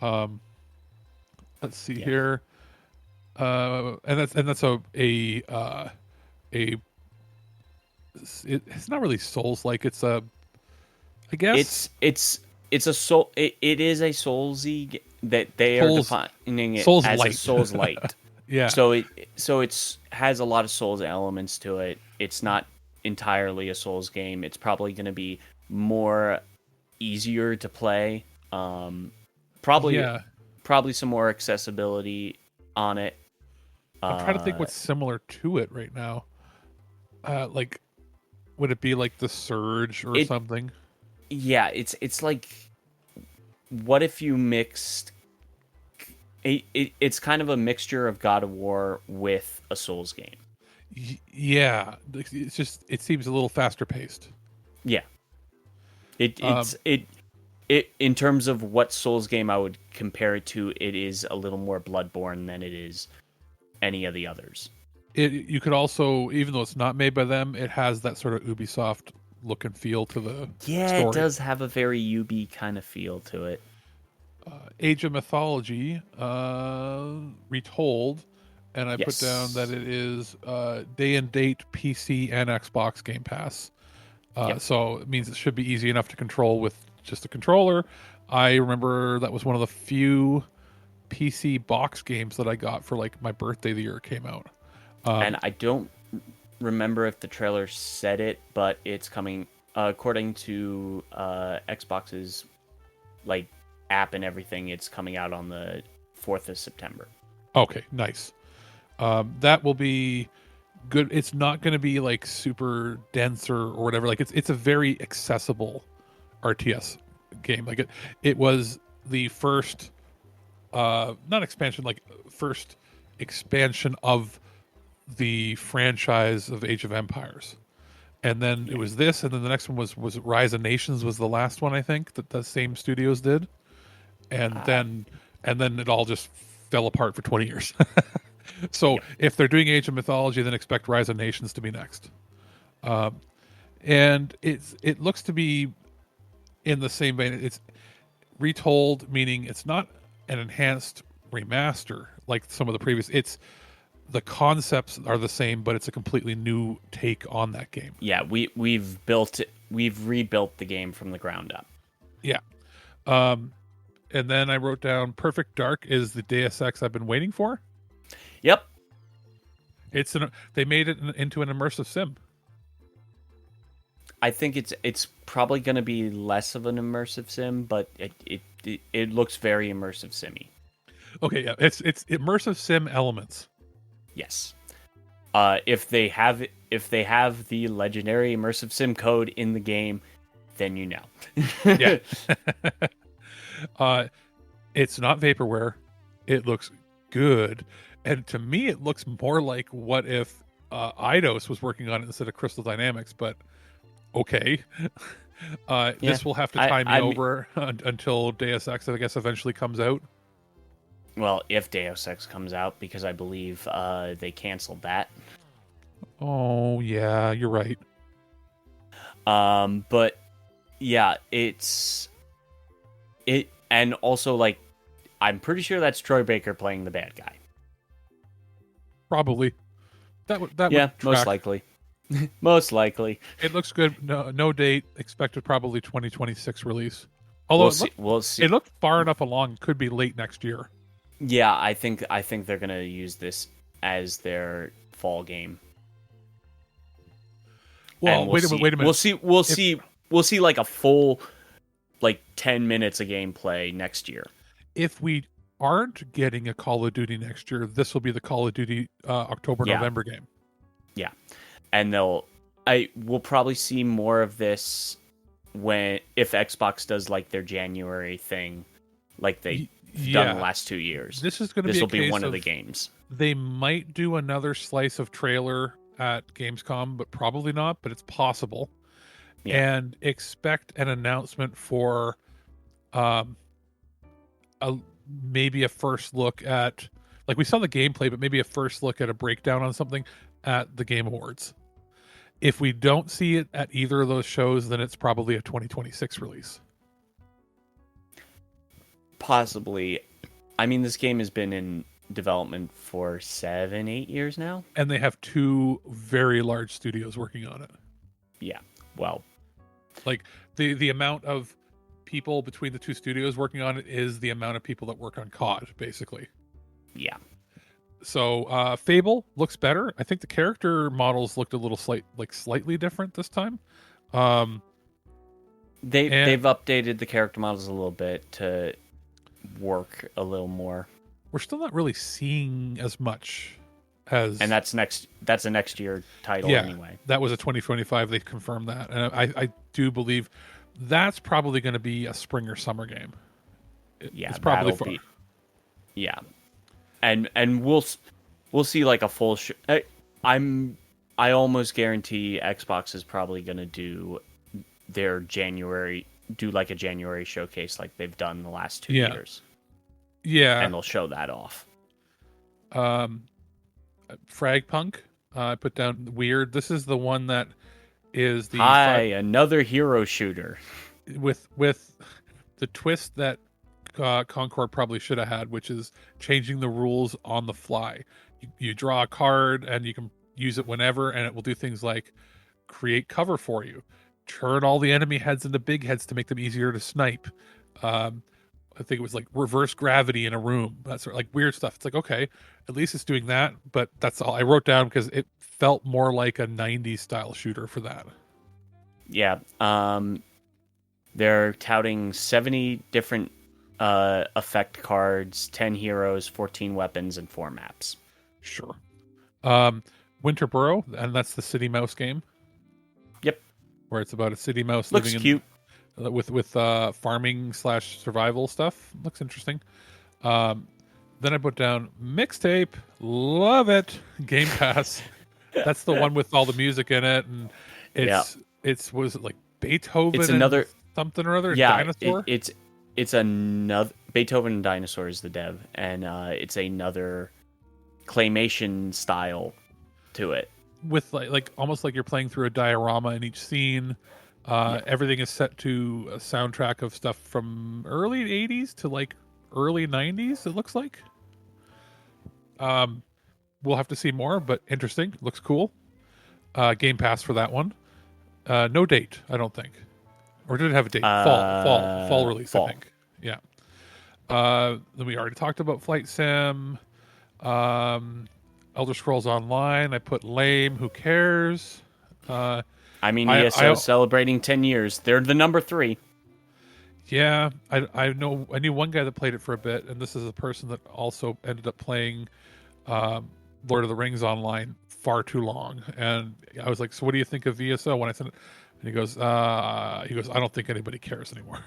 Let's see here. And that's it's not really Souls-like. It's I guess it's a soul. It is a Soulsy that they are defining it Souls as light. a Souls light. Yeah. So it's has a lot of Souls elements to it. It's not entirely a Souls game. It's probably going to be more easier to play. Probably some more accessibility on it. I'm trying to think what's similar to it right now. Like, would it be like the Surge or something? Yeah, it's like, what if you mixed? It's kind of a mixture of God of War with a Souls game. Yeah, it seems a little faster paced. Yeah, in terms of what Souls game I would compare it to, it is a little more Bloodborne than it is any of the others. You could also, even though it's not made by them, it has that sort of Ubisoft look and feel to the Yeah, it story. does have a very Ubi kind of feel to it. Age of Mythology, Retold, and I put down that Yes. it is day and date PC and Xbox Game Pass. Yep. So it means it should be easy enough to control with just a controller. I remember that was one of the few PC box games that I got for like my birthday the year it came out. And I don't remember if the trailer said it, but it's coming according to Xbox's like app and everything. It's coming out on the 4th of September. Okay, nice. That will be good. It's not going to be like super dense or whatever. Like it's a very accessible RTS game. Like it was the first not expansion, like first expansion of the franchise of Age of Empires. And then it was this, and then the next one was Rise of Nations was the last one, I think, that the same studios did. And then it all just fell apart for 20 years. So if they're doing Age of Mythology, then expect Rise of Nations to be next. And it looks to be in the same vein. It's retold, meaning it's not an enhanced remaster like some of the previous. It's the concepts are the same, but it's a completely new take on that game. Yeah, we've rebuilt the game from the ground up. Yeah. And then I wrote down Perfect Dark is the Deus Ex I've been waiting for. Yep. They made it into an immersive sim. I think it's probably going to be less of an immersive sim, but it looks very immersive simmy. Okay, yeah, it's immersive sim elements. Yes. If they have the legendary immersive sim code in the game, then you know. Yeah. It's not vaporware. It looks good, and to me, it looks more like what if Eidos was working on it instead of Crystal Dynamics. But okay, this will have to tie me over until Deus Ex, I guess, eventually comes out. Well, if Deus Ex comes out, because I believe they canceled that. Oh yeah, you're right. But yeah, and also like I'm pretty sure that's Troy Baker playing the bad guy. Probably. That would most likely. Most likely. It looks good. No date expected. Probably 2026 release. Although we'll see. It looked far enough along. Could be late next year. Yeah, I think they're gonna use this as their fall game. Well, wait a minute. We'll see like a full 10 minutes of gameplay next year. If we aren't getting a Call of Duty next year, this will be the Call of Duty October-November game. Yeah. And we'll probably see more of this if Xbox does like their January thing like they've done the last 2 years. This will be one of the games. They might do another slice of trailer at Gamescom, but probably not, but it's possible. Yeah. And expect an announcement for maybe a first look at, like, we saw the gameplay, but maybe a first look at a breakdown on something at the Game Awards. If we don't see it at either of those shows, then it's probably a 2026 release. Possibly. I mean, this game has been in development for 7-8 years now. And they have 2 very large studios working on it. Yeah, well. Like, the amount of people between the 2 studios working on it is the amount of people that work on CoD, basically. Yeah. So, Fable looks better. I think the character models looked a little slightly different this time. They've updated the character models a little bit to work a little more. We're still not really seeing as much as, and that's a next year title anyway. That was a 2025. They confirmed that, and I do believe that's probably going to be a spring or summer game. It's probably yeah. And we'll see like a full I almost guarantee Xbox is probably going to do their January do like a January showcase like they've done the last 2 Yeah. years, Yeah. and they'll show that off. Frag Punk. I put down weird. This is the one that is the Hi, another hero shooter. with the twist that Concord probably should have had, which is changing the rules on the fly. You draw a card and you can use it whenever, and it will do things like create cover for you, turn all the enemy heads into big heads to make them easier to snipe. I think it was like reverse gravity in a room. That's sort of like weird stuff. It's like, okay, at least it's doing that, but that's all I wrote down because it felt more like a 90s style shooter for that. Yeah. They're touting 70 different effect cards, 10 heroes, 14 weapons, and 4 maps. Sure. Winterboro, and that's the City Mouse game. Yep. Where it's about a city mouse Looks living cute. with farming / survival stuff. Looks interesting. Then I put down mixtape. Love it. Game Pass. That's the one with all the music in it, and it's was it like Beethoven? It's another and something or other. Yeah, Dinosaur. It's another Beethoven and Dinosaur is the dev, and it's another claymation style to it. With like almost like you're playing through a diorama in each scene. Everything is set to a soundtrack of stuff from early 80s to like early 90s, it looks like. We'll have to see more, but interesting. Looks cool. Game Pass for that one. No date, I don't think. Or did it have a date? Fall release, fall. I think. Yeah. Then we already talked about Flight Sim. Elder Scrolls Online. I put lame. Who cares? I mean, ESO celebrating 10 years. They're the number 3. Yeah, I knew one guy that played it for a bit, and this is a person that also ended up playing Lord of the Rings Online far too long. And I was like, so what do you think of ESO? When I sent it, and he goes, I don't think anybody cares anymore.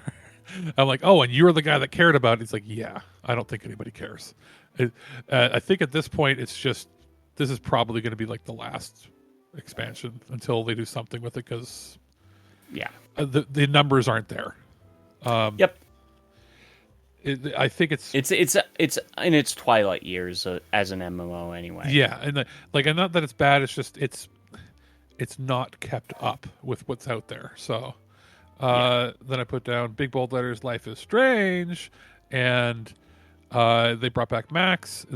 I'm like, oh, and you were the guy that cared about it. He's like, yeah, I don't think anybody cares. I think at this point, it's just, this is probably going to be like the last expansion until they do something with it, because the numbers aren't there. Yep. I think it's in its twilight years as an MMO anyway. Yeah, and and not that it's bad. It's just it's not kept up with what's out there. So then I put down big bold letters. Life is Strange, and they brought back Max.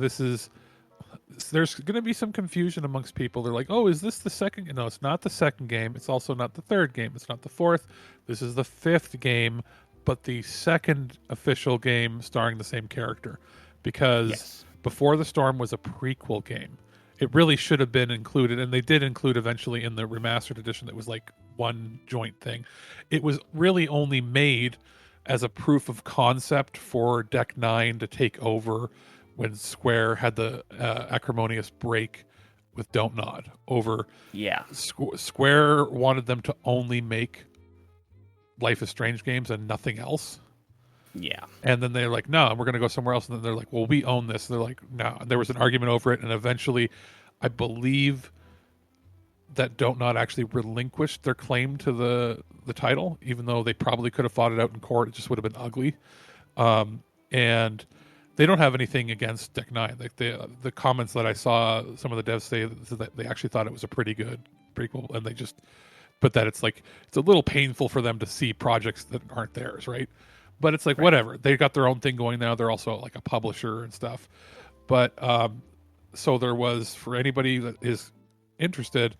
There's going to be some confusion amongst people. They're like, oh, is this the second? No, it's not the second game. It's also not the third game. It's not the fourth. This is the 5th game, but the second official game starring the same character. Because Before the Storm was a prequel game. It really should have been included, and they did include eventually in the remastered edition that was like one joint thing. It was really only made as a proof of concept for Deck 9 to take over when Square had the acrimonious break with Don't Nod over. Yeah. Square wanted them to only make Life is Strange games and nothing else. Yeah. And then they're like, no, we're going to go somewhere else. And then they're like, well, we own this. And they're like, no. And there was an argument over it. And eventually, I believe that Don't Nod actually relinquished their claim to the title, even though they probably could have fought it out in court. It just would have been ugly. And they don't have anything against Deck 9. Like the comments that I saw, some of the devs say that they actually thought it was a pretty good prequel, and they just, but that it's like, it's a little painful for them to see projects that aren't theirs, right? But it's like, whatever. They got their own thing going now. They're also like a publisher and stuff. But so there was, for anybody that is interested,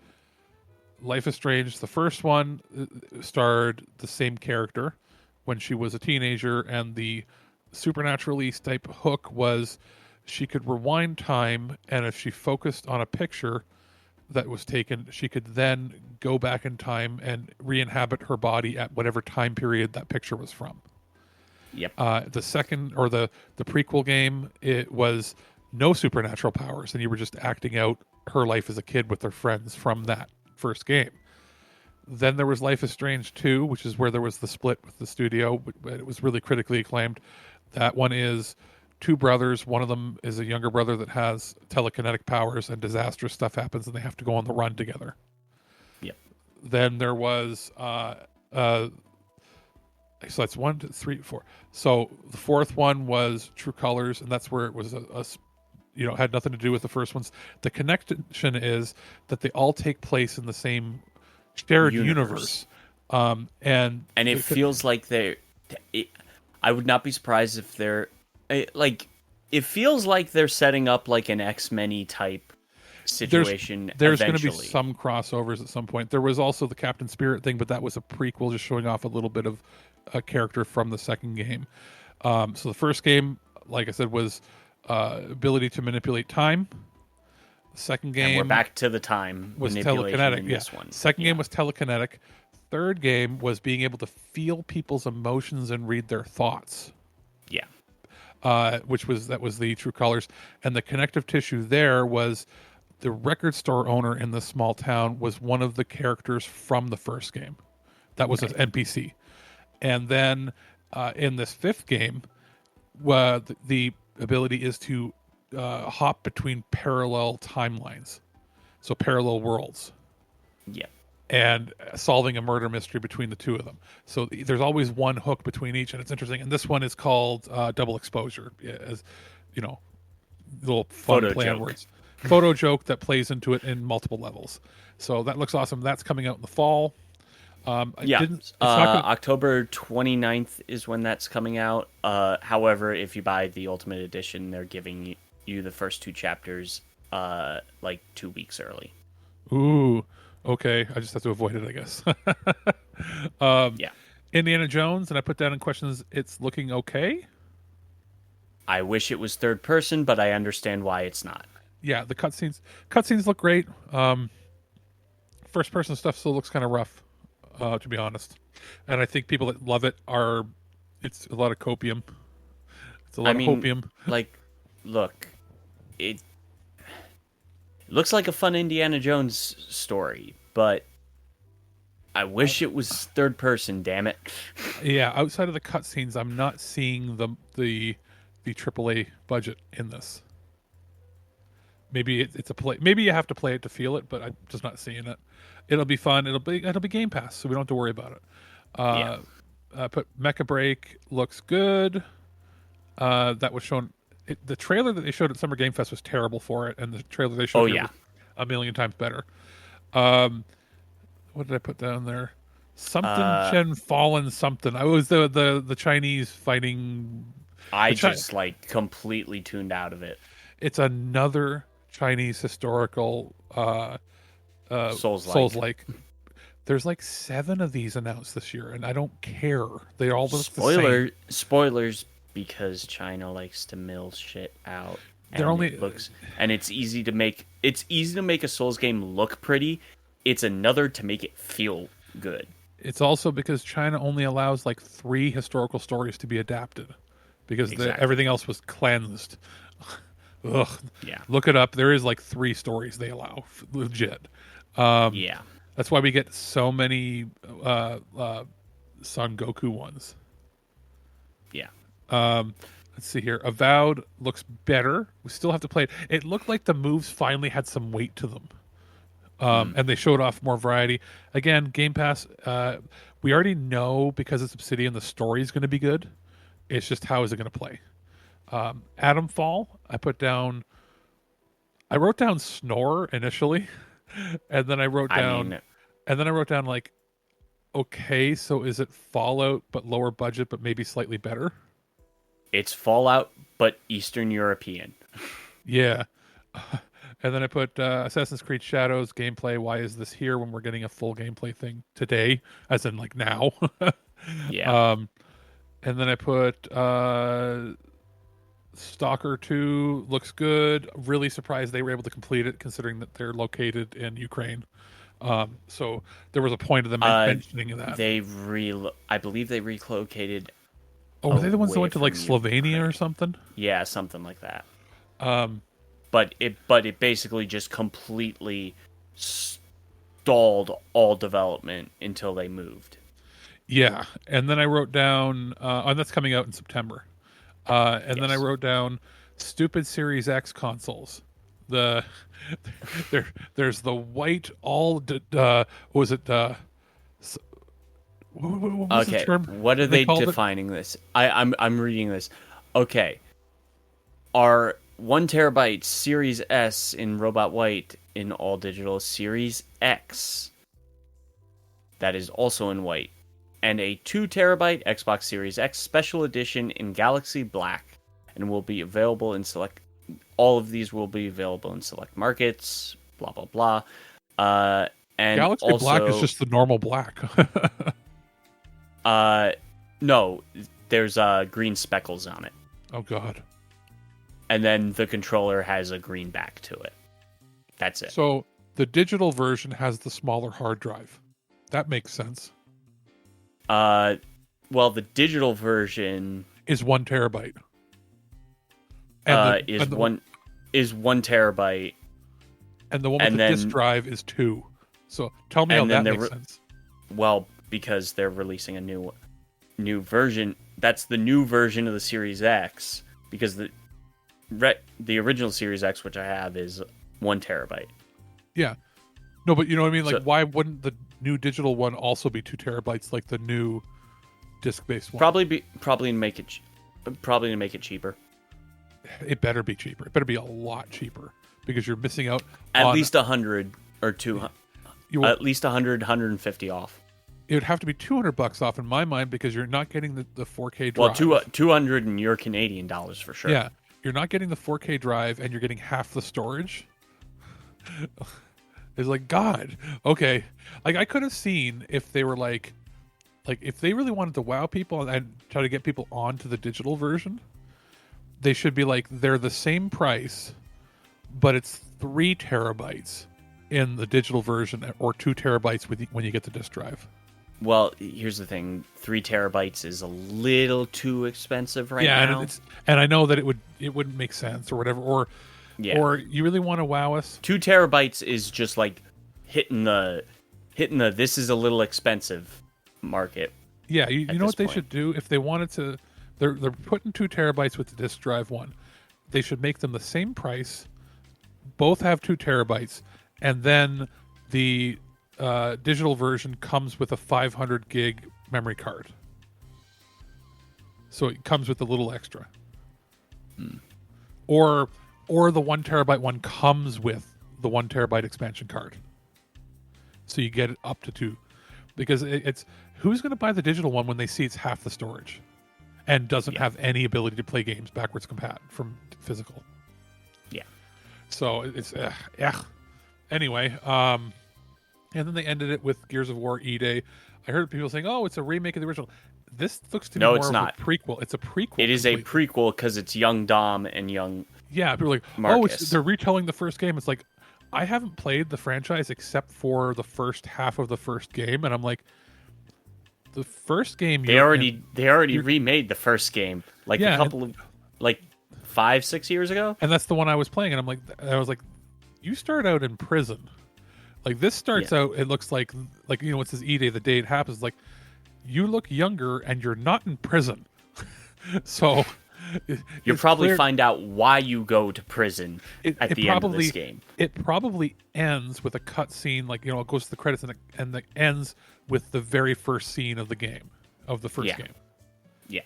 Life is Strange, the first one starred the same character when she was a teenager, and the Supernatural East type hook was she could rewind time, and if she focused on a picture that was taken, she could then go back in time and re-inhabit her body at whatever time period that picture was from. Yep. The second, or the prequel game, it was no supernatural powers, and you were just acting out her life as a kid with her friends from that first game. Then there was Life is Strange 2, which is where there was the split with the studio, but it was really critically acclaimed. That one is 2 brothers. One of them is a younger brother that has telekinetic powers, and disastrous stuff happens, and they have to go on the run together. Yep. Then there was So that's 1, 2, 3, 4. So the fourth one was True Colors, and that's where it was had nothing to do with the first ones. The connection is that they all take place in the same shared universe. Universe. And And it feels like it, I would not be surprised if like it feels like they're setting up like an X-Men type situation. There's going to be eventually. some crossovers at some point. There was also the Captain Spirit thing, but that was a prequel, just showing off a little bit of a character from the second game. So the first game, like I said, was ability to manipulate time. The second game, And we're back to the time was manipulation telekinetic. in Yeah. this one. Second game was telekinetic. Third game was being able to feel people's emotions and read their thoughts. Yeah. Which was the True Colors, and the connective tissue there was the record store owner in the small town was one of the characters from the first game. That was an NPC, and then in this fifth game, the ability is to hop between parallel timelines, so parallel worlds. Yeah. And solving a murder mystery between the two of them. So there's always one hook between each, and it's interesting. And this one is called Double Exposure, as little fun Photo play on joke. words. Photo joke that plays into it in multiple levels. So that looks awesome. That's coming out in the fall. October 29th is when that's coming out. However, if you buy the Ultimate Edition, they're giving you the first 2 chapters like 2 weeks early. Ooh, okay. I just have to avoid it, I guess. Yeah. Indiana Jones, and I put down in questions, it's looking okay. I wish it was third person, but I understand why it's not. Yeah, the cutscenes look great. First person stuff still looks kind of rough, to be honest. And I think people that love it it's a lot of copium. It's a lot of hopium. Like, look, it looks like a fun Indiana Jones story, but I wish it was third person, damn it. Yeah, outside of the cutscenes, I'm not seeing the AAA budget in this. Maybe it's a play. Maybe you have to play it to feel it, but I'm just not seeing it. It'll be fun. It'll be Game Pass, so we don't have to worry about it. But Mecha Break looks good. That was shown. The trailer that they showed at Summer Game Fest was terrible for it, and the trailer they showed was a million times better. What did I put down there? Something Chen Fallen something. I was the Chinese fighting. I just like completely tuned out of it. It's another Chinese historical Souls-like. There's like 7 of these announced this year, and I don't care. They all look the same. Spoilers, because China likes to mill shit out. And it's easy to make a Souls game look pretty. It's another to make it feel good. It's also because China only allows like 3 historical stories to be adapted, because everything else was cleansed. Ugh. Yeah. Look it up. There is like 3 stories they allow, legit. Yeah. That's why we get so many Son Goku ones. Yeah. Let's see here. Avowed looks better. We still have to play it. It looked like the moves finally had some weight to them. And they showed off more variety. Again, Game Pass, we already know, because it's Obsidian, the story is going to be good. It's just how is it going to play? Atomfall, I wrote down snore initially, and then I wrote down like, okay, so is it Fallout but lower budget but maybe slightly better? It's Fallout but Eastern European. Yeah. And then I put Assassin's Creed Shadows gameplay. Why is this here when we're getting a full gameplay thing today, as in like now? Yeah. And then I put Stalker 2 looks good. Really surprised they were able to complete it, considering that they're located in Ukraine. So there was a point of them mentioning that. I believe they relocated. Oh, were they the ones that went to like Ukraine. Slovenia or something? Yeah, something like that. But it basically just completely stalled all development until they moved. Yeah, and then I wrote down, and that's coming out in September. Then I wrote down stupid Series X consoles. There's the white what was the Okay, term what are they they called it? defining this? I'm reading this. Okay, are 1 terabyte Series S in Robot White in all digital, Series X that is also in white, and a 2 terabyte Xbox Series X Special Edition in Galaxy Black, and will be available in select. All of these will be available in select markets. Blah blah blah. And Galaxy Black is also, just the normal black. no, there's green speckles on it, Oh God. and then the controller has a green back to it. That's it. So the digital version has the smaller hard drive. That makes sense. Well, the digital version Is 1 terabyte. And is 1 terabyte, and the one with and the disk then- drive is 2. So tell me how and that then makes sense. well, because they're releasing a new version. That's the new version of the Series X, because the original Series X, which I have, is 1 terabyte. Yeah. No, but you know what I mean? Like, So- why wouldn't the new digital one also be 2 terabytes like the new disc-based one? Probably to make it cheaper. It better be cheaper. It better be a lot cheaper because you're missing out At on... least 100 or 200. At least 100, 150 off. It would have to be $200 off in my mind because you're not getting the 4K drive. Well, 200 in your Canadian dollars for sure. Yeah, you're not getting the 4K drive and you're getting half the storage. It's like, God, okay. Like, I could have seen if they were like if they really wanted to wow people and try to get people onto the digital version, they should be like, they're the same price, but it's 3 terabytes in the digital version or 2 terabytes when you get the disk drive. Well, here's the thing: 3 terabytes is a little too expensive right now. And I know that it wouldn't make sense or whatever, or you really want to wow us. 2 terabytes is just like hitting the this is a little expensive market. Yeah, you know what they point. should do if they wanted to. They're putting 2 terabytes with the disk drive one. They should make them the same price. Both have 2 terabytes, and then the digital version comes with a 500 gig memory card. So it comes with a little extra. Or the 1 terabyte one comes with the 1 terabyte expansion card. So you get it up to 2. Because it's who's going to buy the digital one when they see it's half the storage and doesn't have any ability to play games backwards compat from physical. Yeah. So it's anyway, and then they ended it with Gears of War E-Day. I heard people saying, "Oh, it's a remake of the original." This looks to me more it's of not. a prequel. It's a prequel. It is completely. a prequel because it's young Dom and young. Yeah, people are like, Marcus. they're retelling the first game. It's like, I haven't played the franchise except for the first half of the first game, and I'm like, the first game They already remade the first game like Yeah, a couple of 5-6 years ago. and that's the one I was playing, and I was like, you start out in prison. Like this starts out, it looks like it says E-Day, the day it happens. Like you look younger, and you're not in prison, so. You'll probably find out why you go to prison at the end of this game. It probably ends with a cutscene, it goes to the credits and it ends with the very first scene of the game, of the first game. Yeah.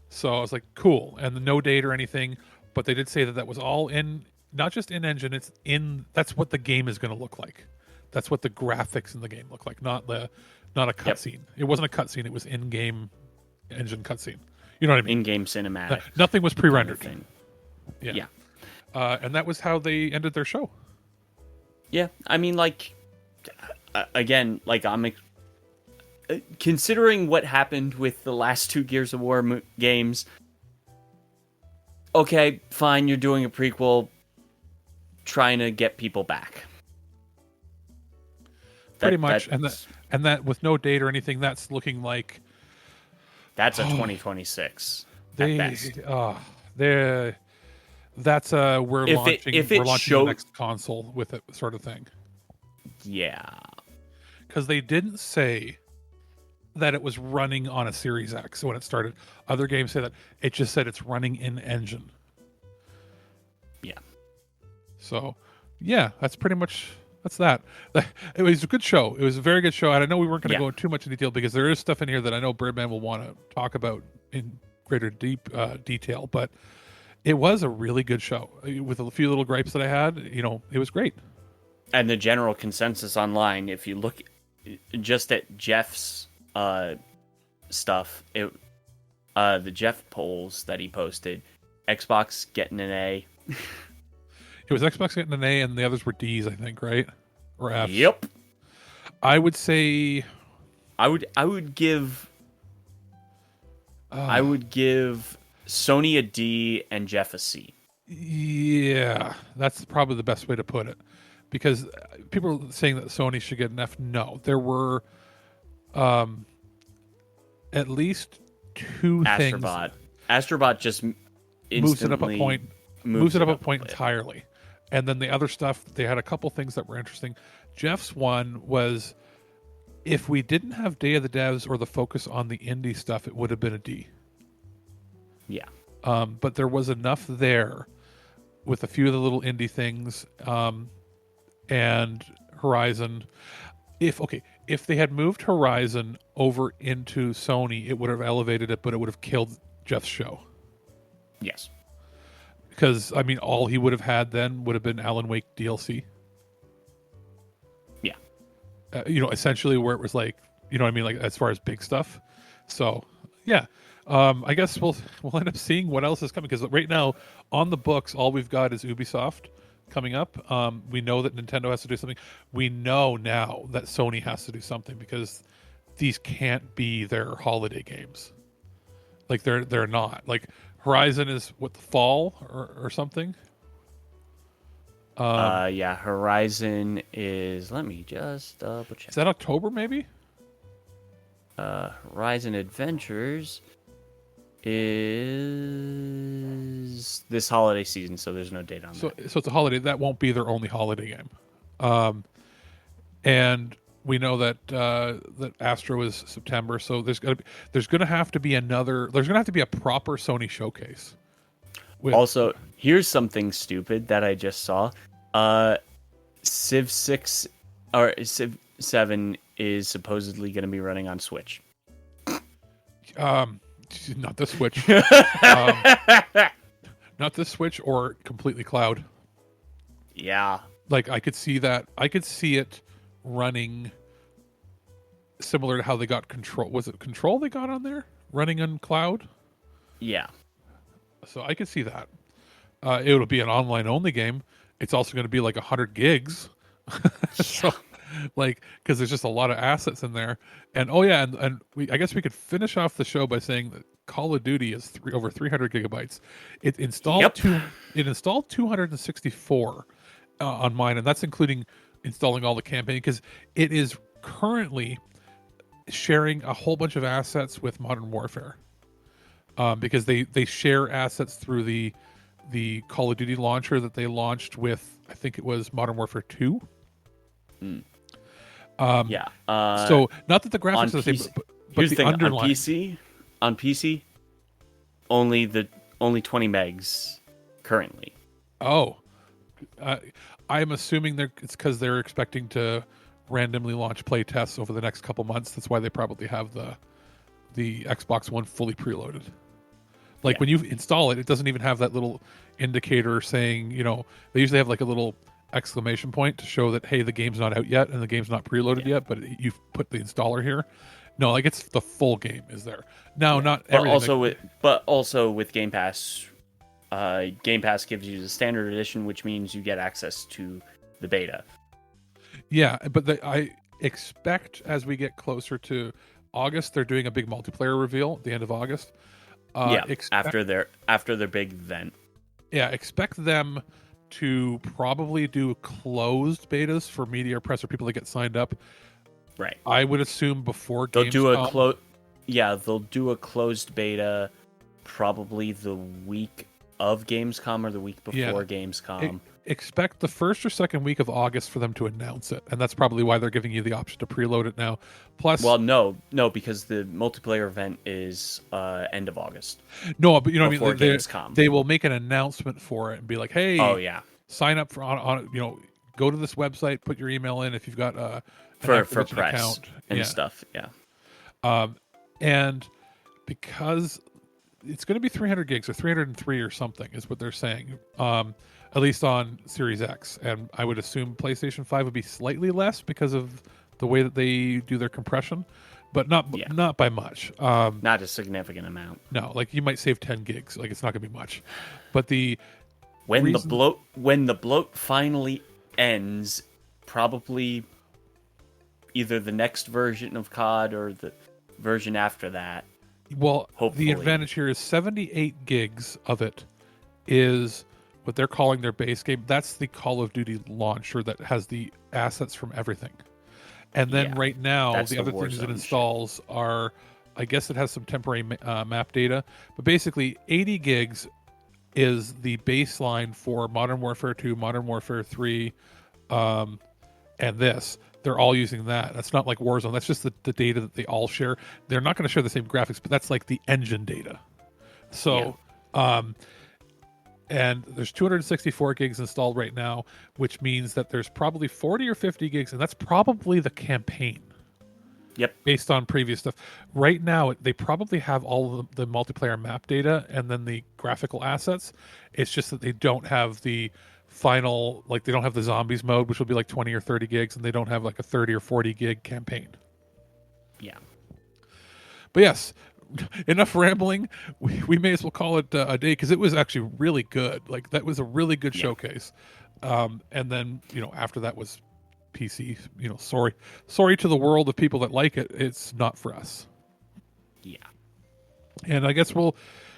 So I was like, cool, and no date or anything, but they did say that was all in, not just in engine. It's in. That's what the game is going to look like. That's what the graphics in the game look like, not a cutscene. It wasn't a cutscene. It was in-game engine cutscene. You know what I mean? In-game cinematic. Nothing was pre-rendered. Thing. Yeah. And that was how they ended their show. Yeah, I mean, again, I'm considering what happened with the last 2 Gears of War games. Okay, fine, you're doing a prequel, trying to get people back. Pretty much, and that with no date or anything, that's looking like that's a 2026 at best. That's we're launching the next console with it sort of thing. Yeah, because they didn't say that it was running on a Series X when it started. Other games say that. It just said it's running in engine. Yeah. So, yeah, that's pretty much that's that. It was a good show. It was a very good show, and I know we weren't going to Yeah. go into too much in detail because there is stuff in here that I know Birdman will want to talk about in greater detail. But it was a really good show with a few little gripes that I had. It was great. And the general consensus online, if you look just at Jeff's stuff, the Jeff polls that he posted, Xbox getting an A. It was Xbox getting an A, and the others were D's, I think, right? Or F's. Yep. I would say I would give Sony a D and Jeff a C. Yeah, that's probably the best way to put it. Because people are saying that Sony should get an F. No, there were at least two things. Astrobot just moves it up a point. Moves it up a point bit. entirely. And then the other stuff, they had a couple things that were interesting. Jeff's one was, if we didn't have Day of the Devs or the focus on the indie stuff, it would have been a D. Yeah. But there was enough there with a few of the little indie things and Horizon. If they had moved Horizon over into Sony, it would have elevated it, but it would have killed Jeff's show. Yes. Because, I mean, all he would have had then would have been Alan Wake DLC. Yeah. Essentially where it was like, you know what I mean? Like, as far as big stuff. So, yeah. I guess we'll end up seeing what else is coming. Because right now, on the books, all we've got is Ubisoft coming up. We know that Nintendo has to do something. We know now that Sony has to do something because these can't be their holiday games. Like, they're not. Like, Horizon is the fall or something. Yeah, Horizon is. Let me just double check. Is that October maybe? Horizon Adventures is this holiday season, so there's no date on that. So it's a holiday. That won't be their only holiday game. And we know that Astro is September, so there's going to have to be a proper Sony showcase. Also, here's something stupid that I just saw. Civ 6 or Civ 7 is supposedly going to be running on Switch. Not the Switch. Not the Switch or completely cloud. Yeah. Like, I could see that. I could see it running similar to how they got Control. Was it Control they got on there? Running on cloud? Yeah. So I could see that. It'll be an online-only game. It's also going to be like 100 gigs. So, like, because there's just a lot of assets in there. And, I guess we could finish off the show by saying that Call of Duty is over 300 gigabytes. It installed It installed 264 on mine, and that's including installing all the campaign, because it is currently sharing a whole bunch of assets with Modern Warfare, because they share assets through the Call of Duty launcher that they launched with, I think it was Modern Warfare 2. So not that the graphics are the same, but here's the thing, underlying. on PC, only 20 megs currently. Oh, I'm assuming it's because they're expecting to randomly launch play tests over the next couple months. That's why they probably have the Xbox One fully preloaded. Like, when you install it, it doesn't even have that little indicator saying, they usually have like a little exclamation point to show that, hey, the game's not out yet and the game's not preloaded yet, but you've put the installer here. No, like, it's the full game is there. Now, not everything. But also with Game Pass, Game Pass gives you the standard edition, which means you get access to the beta. Yeah, but I expect as we get closer to August, they're doing a big multiplayer reveal at the end of August. After their big event. Yeah, expect them to probably do closed betas for media press or people that get signed up. Right. I would assume before they'll do they'll do a closed beta probably the week of Gamescom or the week before Gamescom. Expect the first or second week of August for them to announce it, and that's probably why they're giving you the option to preload it now. Plus, well, no, because the multiplayer event is end of August. No, but what I mean, Gamescom. They will make an announcement for it and be like, "Hey, oh yeah, sign up for on go to this website, put your email in if you've got an for Activision press account and stuff. Yeah. And because it's going to be 300 gigs or 303 or something is what they're saying, at least on Series X. And I would assume PlayStation 5 would be slightly less because of the way that they do their compression, but not by much. Not a significant amount. No, like you might save 10 gigs. Like it's not going to be much. But when the bloat finally ends, probably either the next version of COD or the version after that. Well, hopefully. The advantage here is 78 gigs of it is what they're calling their base game. That's the Call of Duty launcher that has the assets from everything. And then right now, the other things it installs are, I guess it has some temporary map data, but basically 80 gigs is the baseline for Modern Warfare 2, Modern Warfare 3, and this. They're all using that. That's not like Warzone. That's just the data that they all share. They're not going to share the same graphics, but that's like the engine data. So, and there's 264 gigs installed right now, which means that there's probably 40 or 50 gigs, and that's probably the campaign. Yep. Based on previous stuff. Right now, they probably have all of the multiplayer map data and then the graphical assets. It's just that they don't have the final, like they don't have the zombies mode, which will be like 20 or 30 gigs, and they don't have like a 30 or 40 gig campaign. Yeah. But yes, enough rambling. We may as well call it a day, because it was actually really good. Like that was a really good showcase. And then, after that was PC. Sorry to the world of people that like it. It's not for us. Yeah. And I guess we're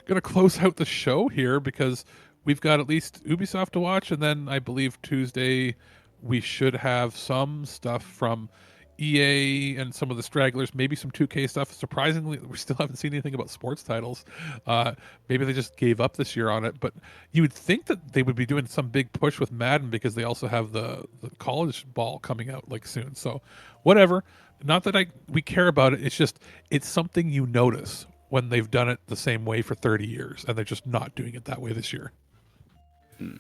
going to close out the show here, because we've got at least Ubisoft to watch, and then I believe Tuesday we should have some stuff from EA and some of the stragglers, maybe some 2K stuff. Surprisingly, we still haven't seen anything about sports titles. Maybe they just gave up this year on it, but you would think that they would be doing some big push with Madden, because they also have the college ball coming out like soon. So whatever. Not that we care about it. It's just, it's something you notice when they've done it the same way for 30 years, and they're just not doing it that way this year.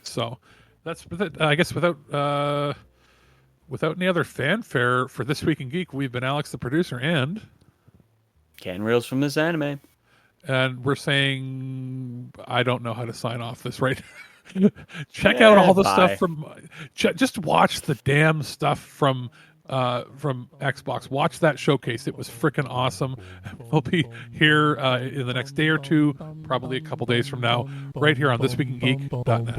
So that's, I guess, without any other fanfare for This Week in Geek, we've been Alex, the producer, and Ken Reels from This Anime. And we're saying, I don't know how to sign off this, right? Check out all the stuff from, just watch the damn stuff from Xbox. Watch that showcase. It was freaking awesome. We'll be here in the next day or two, probably a couple days from now, right here on ThisWeekInGeek.net.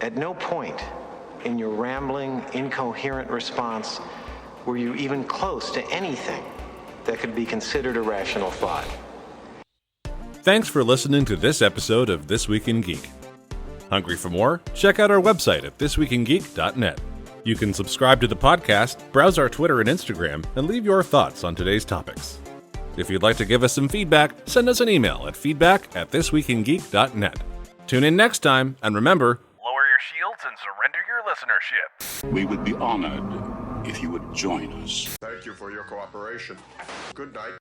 At no point in your rambling, incoherent response were you even close to anything that could be considered a rational thought. Thanks for listening to this episode of This Week in Geek. Hungry for more? Check out our website at thisweekingeek.net. You can subscribe to the podcast, browse our Twitter and Instagram, and leave your thoughts on today's topics. If you'd like to give us some feedback, send us an email at feedback@thisweekingeek.net. Tune in next time, and remember, lower your shields and surrender your listenership. We would be honored if you would join us. Thank you for your cooperation. Good night.